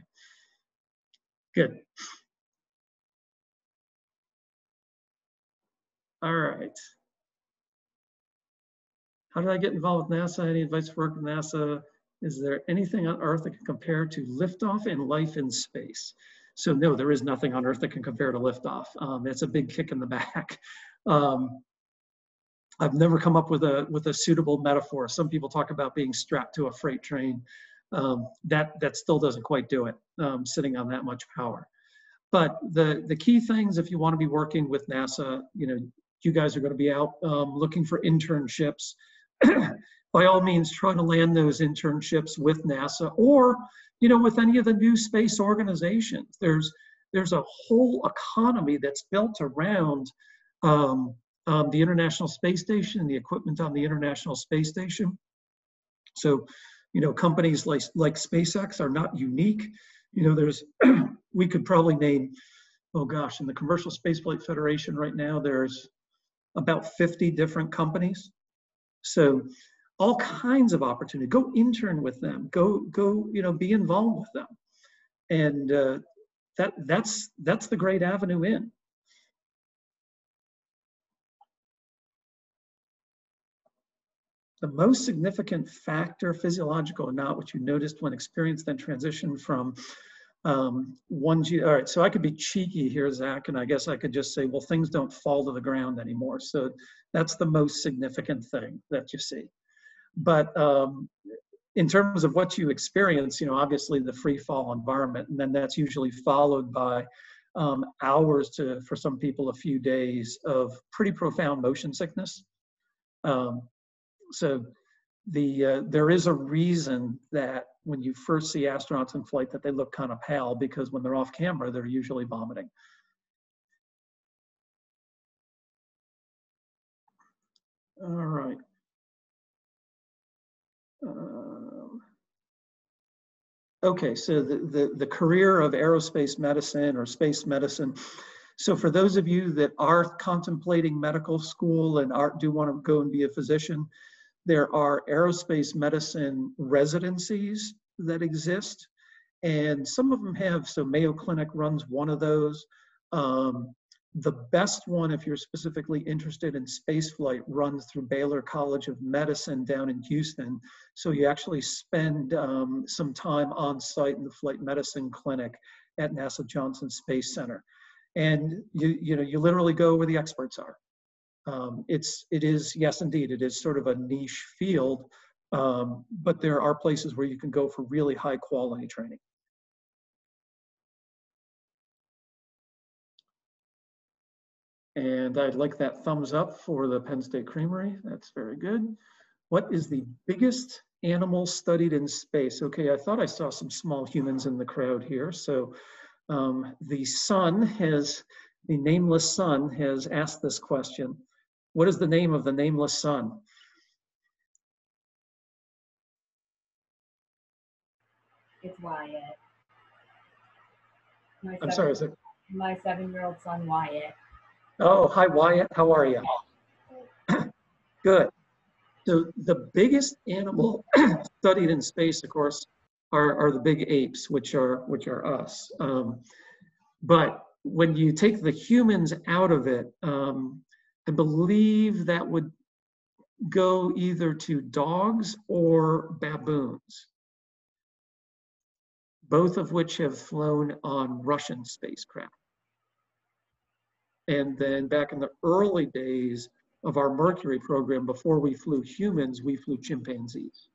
Speaker 2: good. All right. How did I get involved with NASA? Any advice for work with NASA? Is there anything on Earth that can compare to liftoff and life in space? So no, there is nothing on Earth that can compare to liftoff. It's a big kick in the back. I've never come up with a suitable metaphor. Some people talk about being strapped to a freight train. That still doesn't quite do it, sitting on that much power. But the key things, if you want to be working with NASA, you know, you guys are going to be out looking for internships. By all means, try to land those internships with NASA or, you know, with any of the new space organizations. There's a whole economy that's built around the International Space Station and the equipment on the International Space Station. So, you know, companies like SpaceX are not unique. You know, there's we could probably name, oh gosh, in the Commercial Spaceflight Federation right now, there's about 50 different companies. So all kinds of opportunity. Go intern with them. Go, be involved with them. And that's the great avenue in. The most significant factor, physiological or not, which you noticed when experience then transitioned from 1G. All right, so I could be cheeky here, Zach, and I guess I could just say, well, things don't fall to the ground anymore. So that's the most significant thing that you see. But in terms of what you experience, obviously the free fall environment, and then that's usually followed by hours to, for some people, a few days of pretty profound motion sickness. So there is a reason that when you first see astronauts in flight that they look kind of pale, because when they're off camera, they're usually vomiting. All right. Okay, so the career of aerospace medicine or space medicine. So for those of you that are contemplating medical school and do want to go and be a physician, there are aerospace medicine residencies that exist, and some of them have, so Mayo Clinic runs one of those. The best one, if you're specifically interested in spaceflight, runs through Baylor College of Medicine down in Houston. So you actually spend some time on site in the flight medicine clinic at NASA Johnson Space Center. And you literally go where the experts are. It is, yes, indeed, it is sort of a niche field, but there are places where you can go for really high quality training. And I'd like that thumbs up for the Penn State Creamery. That's very good. What is the biggest animal studied in space? Okay, I thought I saw some small humans in the crowd here. So the nameless sun has asked this question. What is the name of the nameless sun?
Speaker 6: It's Wyatt.
Speaker 2: I'm sorry, is it?
Speaker 6: My 7-year-old son, Wyatt.
Speaker 2: Oh, hi, Wyatt. How are you? Good. So the biggest animal studied in space, of course, are the big apes, which are us. But when you take the humans out of it, I believe that would go either to dogs or baboons, both of which have flown on Russian spacecraft. And then back in the early days of our Mercury program, before we flew humans, we flew chimpanzees.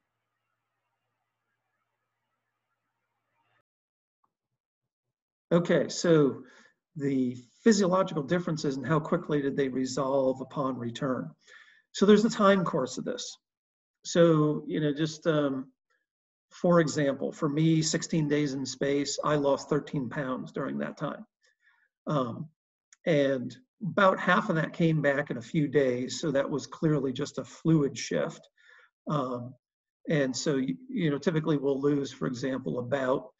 Speaker 2: Okay, so the physiological differences and how quickly did they resolve upon return. So there's a time course of this. So, just for example, for me, 16 days in space, I lost 13 pounds during that time. And about half of that came back in a few days. So that was clearly just a fluid shift. And so, typically we'll lose, for example, about,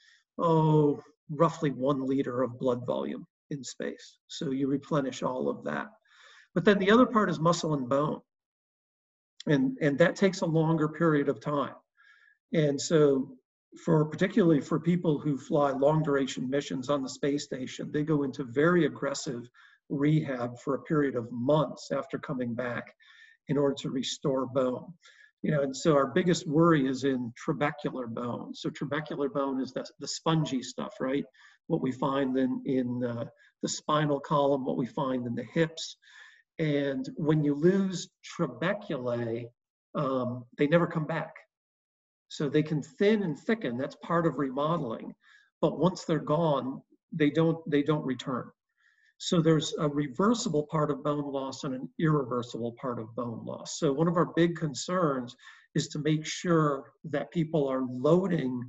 Speaker 2: roughly 1 liter of blood volume in space. So you replenish all of that. But then the other part is muscle and bone. And that takes a longer period of time. And so particularly for people who fly long duration missions on the space station, they go into very aggressive rehab for a period of months after coming back in order to restore bone. And so our biggest worry is in trabecular bone. So trabecular bone is the spongy stuff, right? What we find in the spinal column, what we find in the hips. And when you lose trabeculae, they never come back. So they can thin and thicken, that's part of remodeling. But once they're gone, they don't return. So there's a reversible part of bone loss and an irreversible part of bone loss. So one of our big concerns is to make sure that people are loading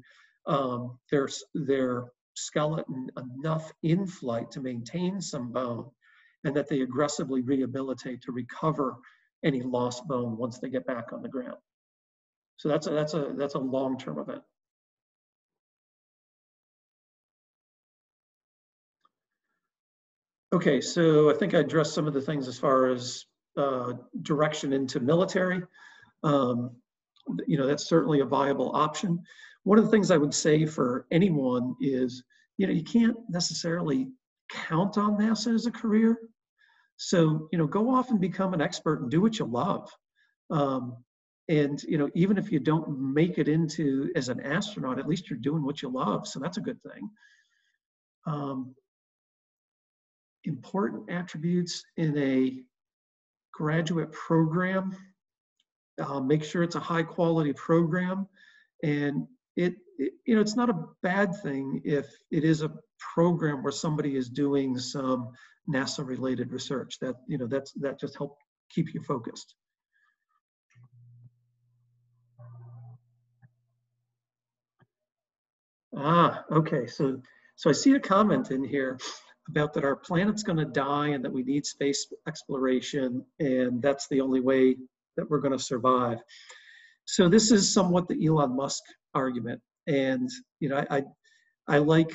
Speaker 2: their skeleton enough in flight to maintain some bone, and that they aggressively rehabilitate to recover any lost bone once they get back on the ground. So that's a long-term event. Okay, so I think I addressed some of the things as far as direction into military. That's certainly a viable option. One of the things I would say for anyone is, you can't necessarily count on NASA as a career. So, go off and become an expert and do what you love. And, even if you don't make it into as an astronaut, at least you're doing what you love. So that's a good thing. Important attributes in a graduate program. Make sure it's a high quality program, and it's not a bad thing if it is a program where somebody is doing some NASA related research. That just helps keep you focused. Okay, so I see a comment in here about that our planet's going to die and that we need space exploration, and that's the only way that we're going to survive. So this is somewhat the Elon Musk argument, and I like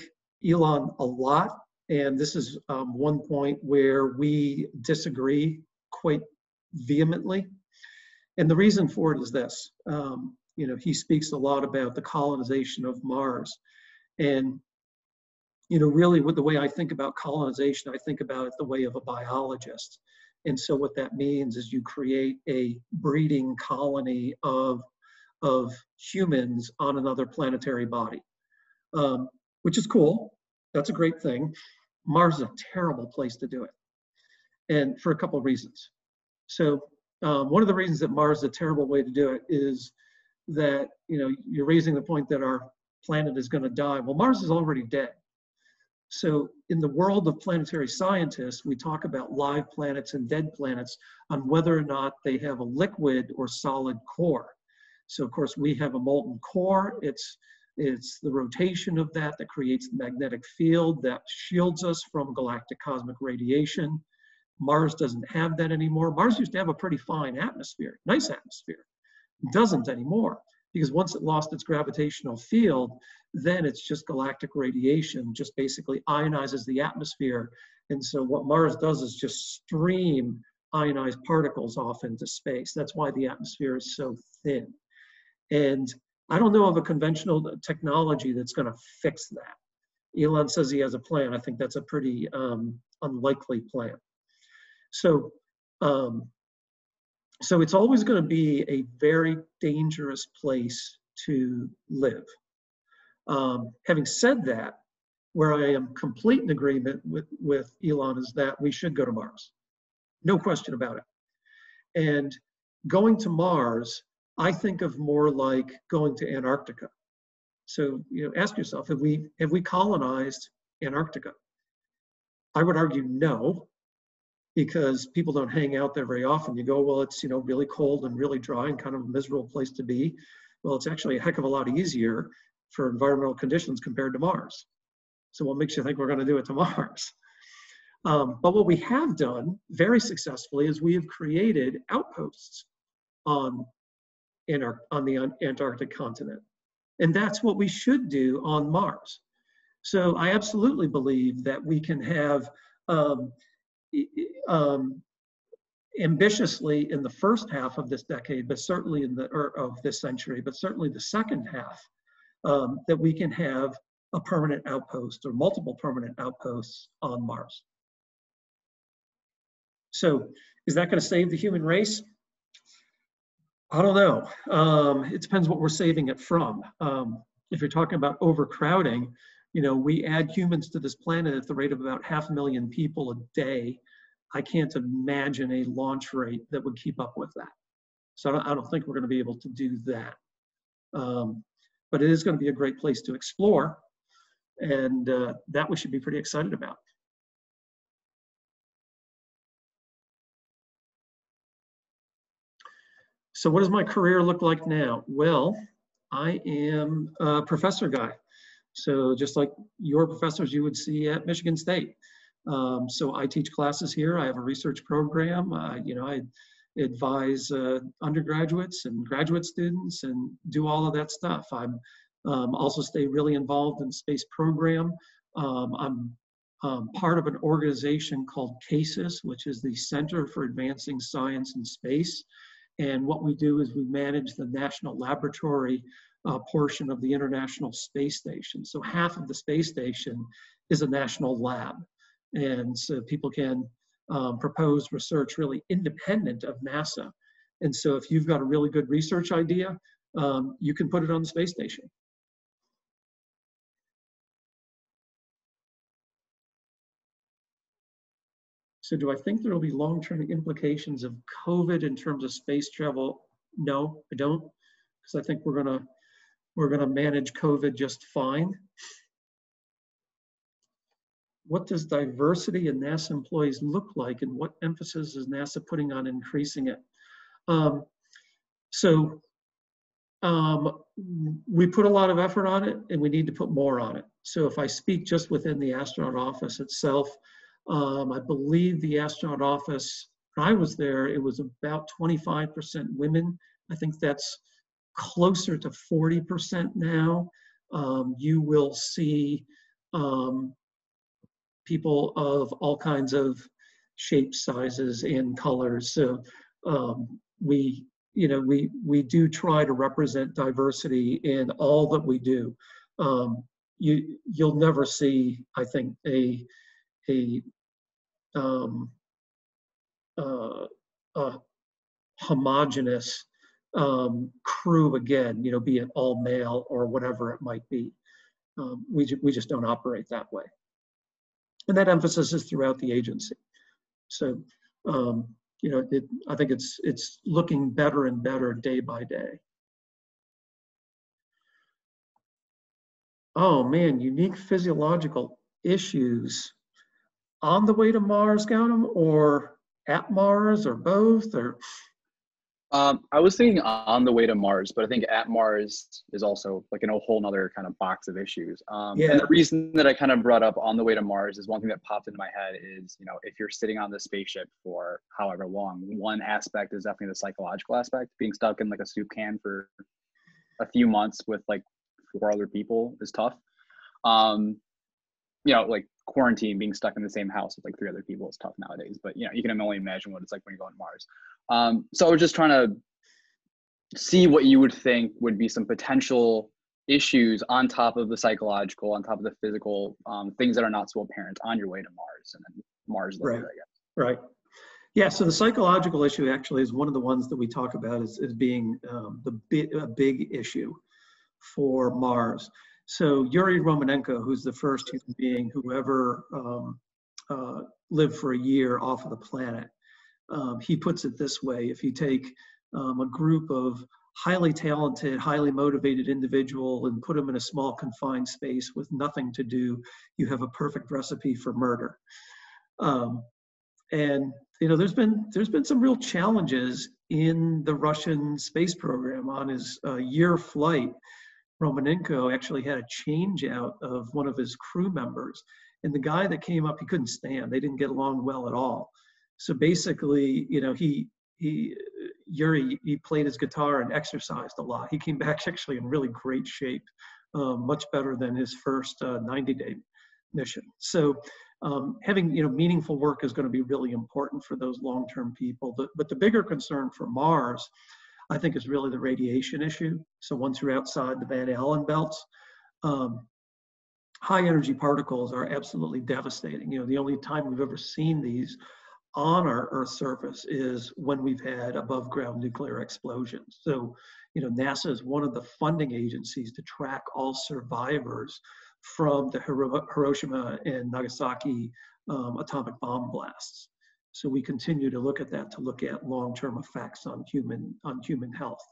Speaker 2: Elon a lot, and this is one point where we disagree quite vehemently, and the reason for it is this. He speaks a lot about the colonization of Mars, and really with the way I think about colonization, I think about it the way of a biologist. And so what that means is you create a breeding colony of humans on another planetary body, which is cool. That's a great thing. Mars is a terrible place to do it, and for a couple of reasons. So one of the reasons that Mars is a terrible way to do it is that you're raising the point that our planet is going to die. Well, Mars is already dead. So in the world of planetary scientists, we talk about live planets and dead planets on whether or not they have a liquid or solid core. So of course we have a molten core. It's the rotation of that creates the magnetic field that shields us from galactic cosmic radiation. Mars doesn't have that anymore. Mars used to have a pretty fine atmosphere, nice atmosphere. It doesn't anymore, because once it lost its gravitational field, then it's just galactic radiation, just basically ionizes the atmosphere. And so what Mars does is just stream ionized particles off into space. That's why the atmosphere is so thin. And I don't know of a conventional technology that's going to fix that. Elon says he has a plan. I think that's a pretty unlikely plan. So it's always going to be a very dangerous place to live. Having said that, where I am complete in agreement with Elon is that we should go to Mars. No question about it. And going to Mars, I think of more like going to Antarctica. So ask yourself, have we colonized Antarctica? I would argue no, because people don't hang out there very often. You go, well, it's really cold and really dry and kind of a miserable place to be. Well, it's actually a heck of a lot easier for environmental conditions compared to Mars. So what makes you think we're going to do it to Mars? But what we have done very successfully is we have created outposts on the Antarctic continent. And that's what we should do on Mars. So I absolutely believe that we can have ambitiously in the first half of this decade, but certainly of this century, but certainly the second half, that we can have a permanent outpost or multiple permanent outposts on Mars. So is that going to save the human race? I don't know. It depends what we're saving it from. If you're talking about overcrowding, we add humans to this planet at the rate of about 500,000 people a day. I can't imagine a launch rate that would keep up with that. So I don't think we're going to be able to do that. But it is going to be a great place to explore, and that we should be pretty excited about. So what does my career look like now? Well, I am a professor guy. So just like your professors you would see at Michigan State. So I teach classes here. I have a research program. I advise undergraduates and graduate students and do all of that stuff. I'm also stay really involved in the space program. I'm part of an organization called CASIS, which is the Center for Advancing Science in Space. And what we do is we manage the national laboratory portion of the International Space Station. So half of the space station is a national lab. And so people can propose research really independent of NASA. And so if you've got a really good research idea, you can put it on the space station. So do I think there will be long-term implications of COVID in terms of space travel? No, I don't, because I think we're gonna manage COVID just fine. What does diversity in NASA employees look like, and what emphasis is NASA putting on increasing it? We put a lot of effort on it, and we need to put more on it. So if I speak just within the astronaut office itself, I believe the astronaut office, when I was there, it was about 25% women. I think that's closer to 40% now. You will see people of all kinds of shapes, sizes, and colors. So we do try to represent diversity in all that we do. You'll never see, I think, a homogeneous crew again, be it all male or whatever it might be. We just don't operate that way. And that emphasis is throughout the agency. So, I think it's looking better and better day by day. Oh man, unique physiological issues on the way to Mars, Gautam, or at Mars, or both, or?
Speaker 1: I was thinking on the way to Mars, but I think at Mars is also like in a whole nother kind of box of issues.
Speaker 2: Yeah.
Speaker 1: And the reason that I kind of brought up on the way to Mars is one thing that popped into my head is, if you're sitting on the spaceship for however long, one aspect is definitely the psychological aspect. Being stuck in like a soup can for a few months with like 4 other people is tough. Like quarantine, being stuck in the same house with like 3 other people is tough nowadays, but you can only imagine what it's like when you go on Mars. So I was just trying to see what you would think would be some potential issues on top of the psychological, on top of the physical, things that are not so apparent on your way to Mars, and then Mars later,
Speaker 2: right.
Speaker 1: I guess.
Speaker 2: Right. Yeah, so the psychological issue actually is one of the ones that we talk about as being a big issue for Mars. So Yuri Romanenko, who's the first human being who ever lived for a year off of the planet, he puts it this way: if you take a group of highly talented, highly motivated individual and put them in a small confined space with nothing to do, you have a perfect recipe for murder. And there's been some real challenges in the Russian space program. On his year flight, Romanenko actually had a change out of one of his crew members, and the guy that came up, he couldn't stand. They didn't get along well at all. So basically, Yuri, he played his guitar and exercised a lot. He came back actually in really great shape, much better than his first 90-day mission. So having meaningful work is going to be really important for those long-term people. But the bigger concern for Mars, I think, is really the radiation issue. So once you're outside the Van Allen belts, high energy particles are absolutely devastating. The only time we've ever seen these on our Earth's surface is when we've had above ground nuclear explosions. So, NASA is one of the funding agencies to track all survivors from the Hiroshima and Nagasaki atomic bomb blasts. So we continue to look at that, to look at long-term effects on human health.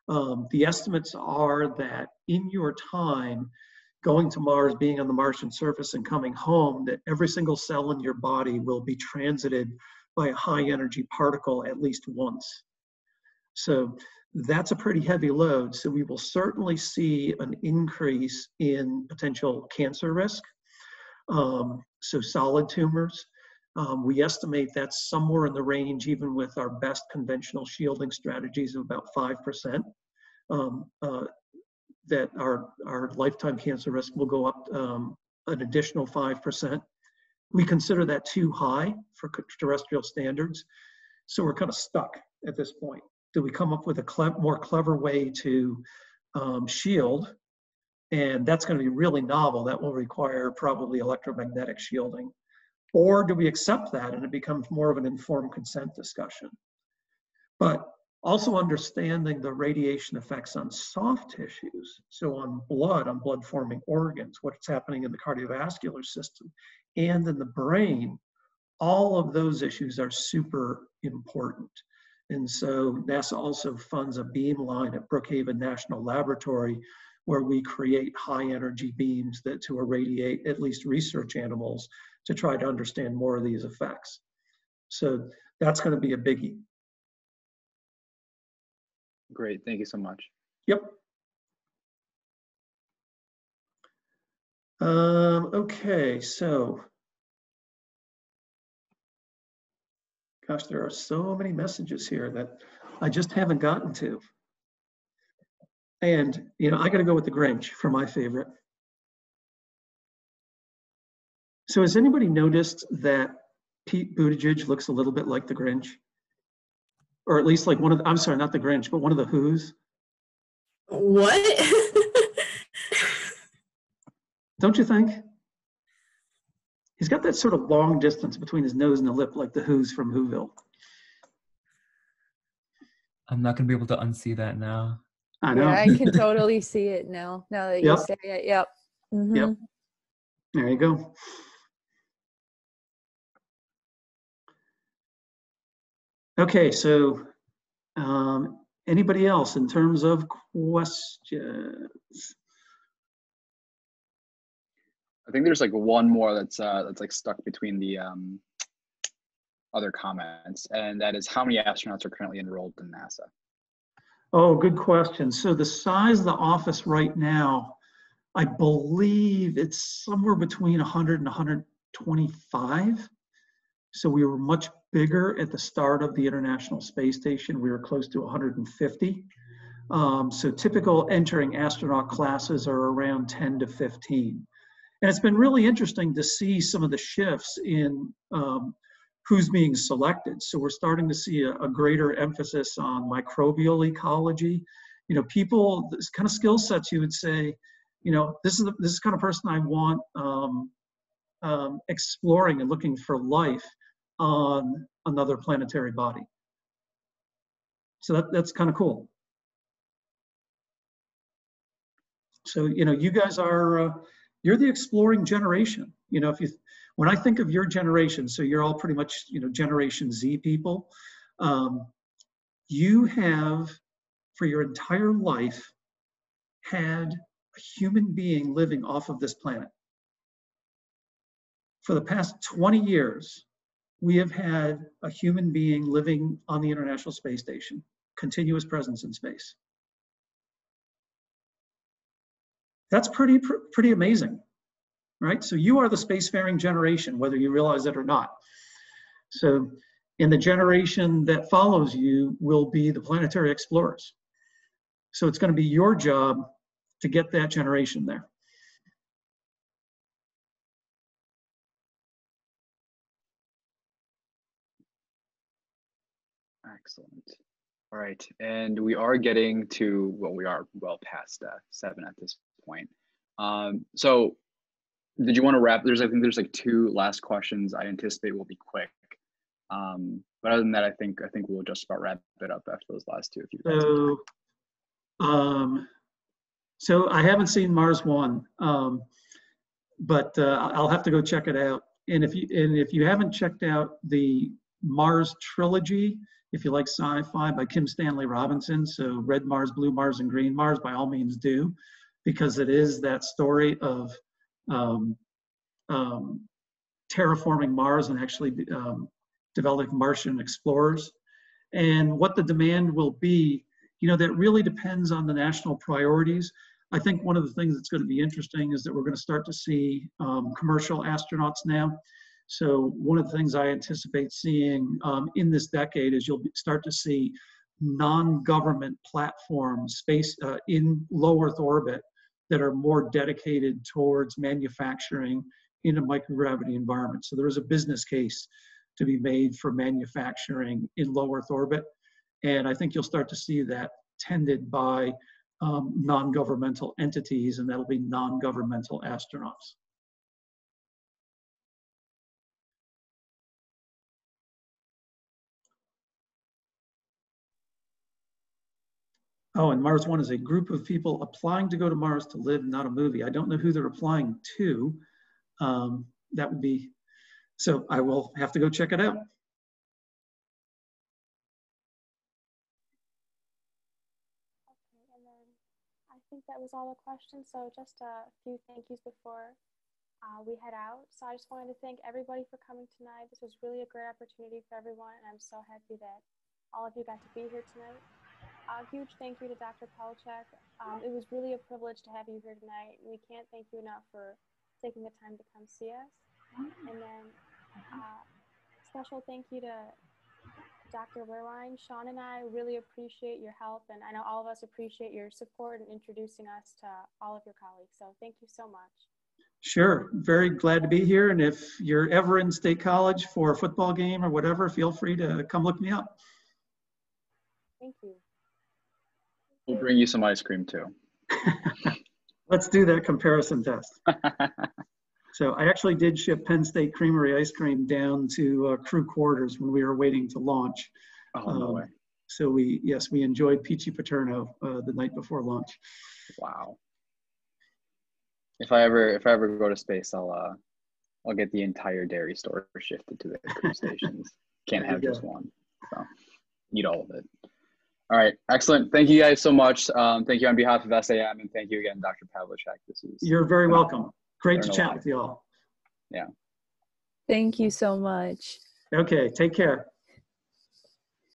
Speaker 2: The estimates are that in your time going to Mars, being on the Martian surface and coming home, that every single cell in your body will be transited by a high energy particle at least once. So that's a pretty heavy load. So we will certainly see an increase in potential cancer risk. So solid tumors. We estimate that's somewhere in the range, even with our best conventional shielding strategies, of about 5%. That our lifetime cancer risk will go up an additional 5%. we consider that too high for terrestrial standards. So we're kind of stuck at this point. Do we come up with a more clever way to shield? And that's going to be really novel. That will require probably electromagnetic shielding. Or do we accept that and it becomes more of an informed consent discussion? But also understanding the radiation effects on soft tissues, so on blood-forming organs, what's happening in the cardiovascular system and in the brain, all of those issues are super important. And so NASA also funds a beam line at Brookhaven National Laboratory where we create high energy beams to irradiate at least research animals to try to understand more of these effects. So that's going to be a biggie.
Speaker 1: Great, thank you so much.
Speaker 2: Yep. Okay, so, gosh, there are so many messages here that I just haven't gotten to. And, you know, I got to go with the Grinch for my favorite. So has anybody noticed that Pete Buttigieg looks a little bit like the Grinch? Or at least like one of the, I'm sorry, not the Grinch, but one of the Who's.
Speaker 7: What?
Speaker 2: Don't you think? He's got that sort of long distance between his nose and the lip like the Who's from Whoville.
Speaker 4: I'm not going to be able to unsee that now.
Speaker 2: I know.
Speaker 5: Yeah, I can totally see it now that you say it. Yep. Mm-hmm.
Speaker 2: Yep. There you go. Okay, so anybody else in terms of questions?
Speaker 1: I think there's like one more that's like stuck between the other comments, and that is how many astronauts are currently enrolled in NASA?
Speaker 2: Oh, good question. So the size of the office right now, I believe it's somewhere between 100 and 125. So we were much bigger at the start of the International Space Station. We were close to 150. So typical entering astronaut classes are around 10 to 15. And it's been really interesting to see some of the shifts in who's being selected. So we're starting to see a greater emphasis on microbial ecology. You know, people, this kind of skill sets you would say, you know, this is the kind of person I want exploring and looking for life on another planetary body. So that's kind of cool. So, you know, you guys are, you're the exploring generation. You know, when I think of your generation, so you're all pretty much, you know, Generation Z people, you have, for your entire life, had a human being living off of this planet. For the past 20 years, we have had a human being living on the International Space Station, continuous presence in space. That's pretty amazing, right? So you are the spacefaring generation, whether you realize it or not. So in the generation that follows you will be the planetary explorers. So it's going to be your job to get that generation there.
Speaker 1: Excellent. All right, and we are getting to, well, we are well past 7 at this point. So did you want to wrap? I think there's like 2 last questions I anticipate will be quick. But other than that, I think we'll just about wrap it up after those last 2. If you've got some time.
Speaker 2: So I haven't seen Mars 1, but I'll have to go check it out. And if you haven't checked out the Mars trilogy, if you like sci-fi, by Kim Stanley Robinson, so Red Mars, Blue Mars, and Green Mars, by all means do, because it is that story of terraforming Mars and actually developing Martian explorers. And what the demand will be, you know, that really depends on the national priorities. I think one of the things that's going to be interesting is that we're going to start to see commercial astronauts now. So one of the things I anticipate seeing in this decade is you'll start to see non-government platforms space in low Earth orbit that are more dedicated towards manufacturing in a microgravity environment. So there is a business case to be made for manufacturing in low Earth orbit. And I think you'll start to see that tended by non-governmental entities, and that'll be non-governmental astronauts. Oh, and Mars One is a group of people applying to go to Mars to live, not a movie. I don't know who they're applying to. That would be, so I will have to go check it out.
Speaker 8: Okay, and then I think that was all the questions. So just a few thank yous before we head out. So I just wanted to thank everybody for coming tonight. This was really a great opportunity for everyone, and I'm so happy that all of you got to be here tonight. A huge thank you to Dr. Pawelczyk. It was really a privilege to have you here tonight. We can't thank you enough for taking the time to come see us. And then special thank you to Dr. Wehrlein. Sean and I really appreciate your help, and I know all of us appreciate your support in introducing us to all of your colleagues. So thank you so much.
Speaker 2: Sure, very glad to be here. And if you're ever in State College for a football game or whatever, feel free to come look me up.
Speaker 8: Thank you.
Speaker 1: We'll bring you some ice cream too.
Speaker 2: Let's do that comparison test. So I actually did ship Penn State Creamery ice cream down to crew quarters when we were waiting to launch.
Speaker 1: Oh, no way.
Speaker 2: So we enjoyed Peachy Paterno the night before launch.
Speaker 1: Wow. If I ever go to space, I'll get the entire dairy store shifted to the crew stations. Can't have just one. So eat all of it. All right, excellent. Thank you guys so much. Thank you on behalf of SAM, and thank you again, Dr. Pawelczyk.
Speaker 2: You're very welcome. Great to chat with you all.
Speaker 1: Yeah.
Speaker 5: Thank you so much.
Speaker 2: Okay, take care.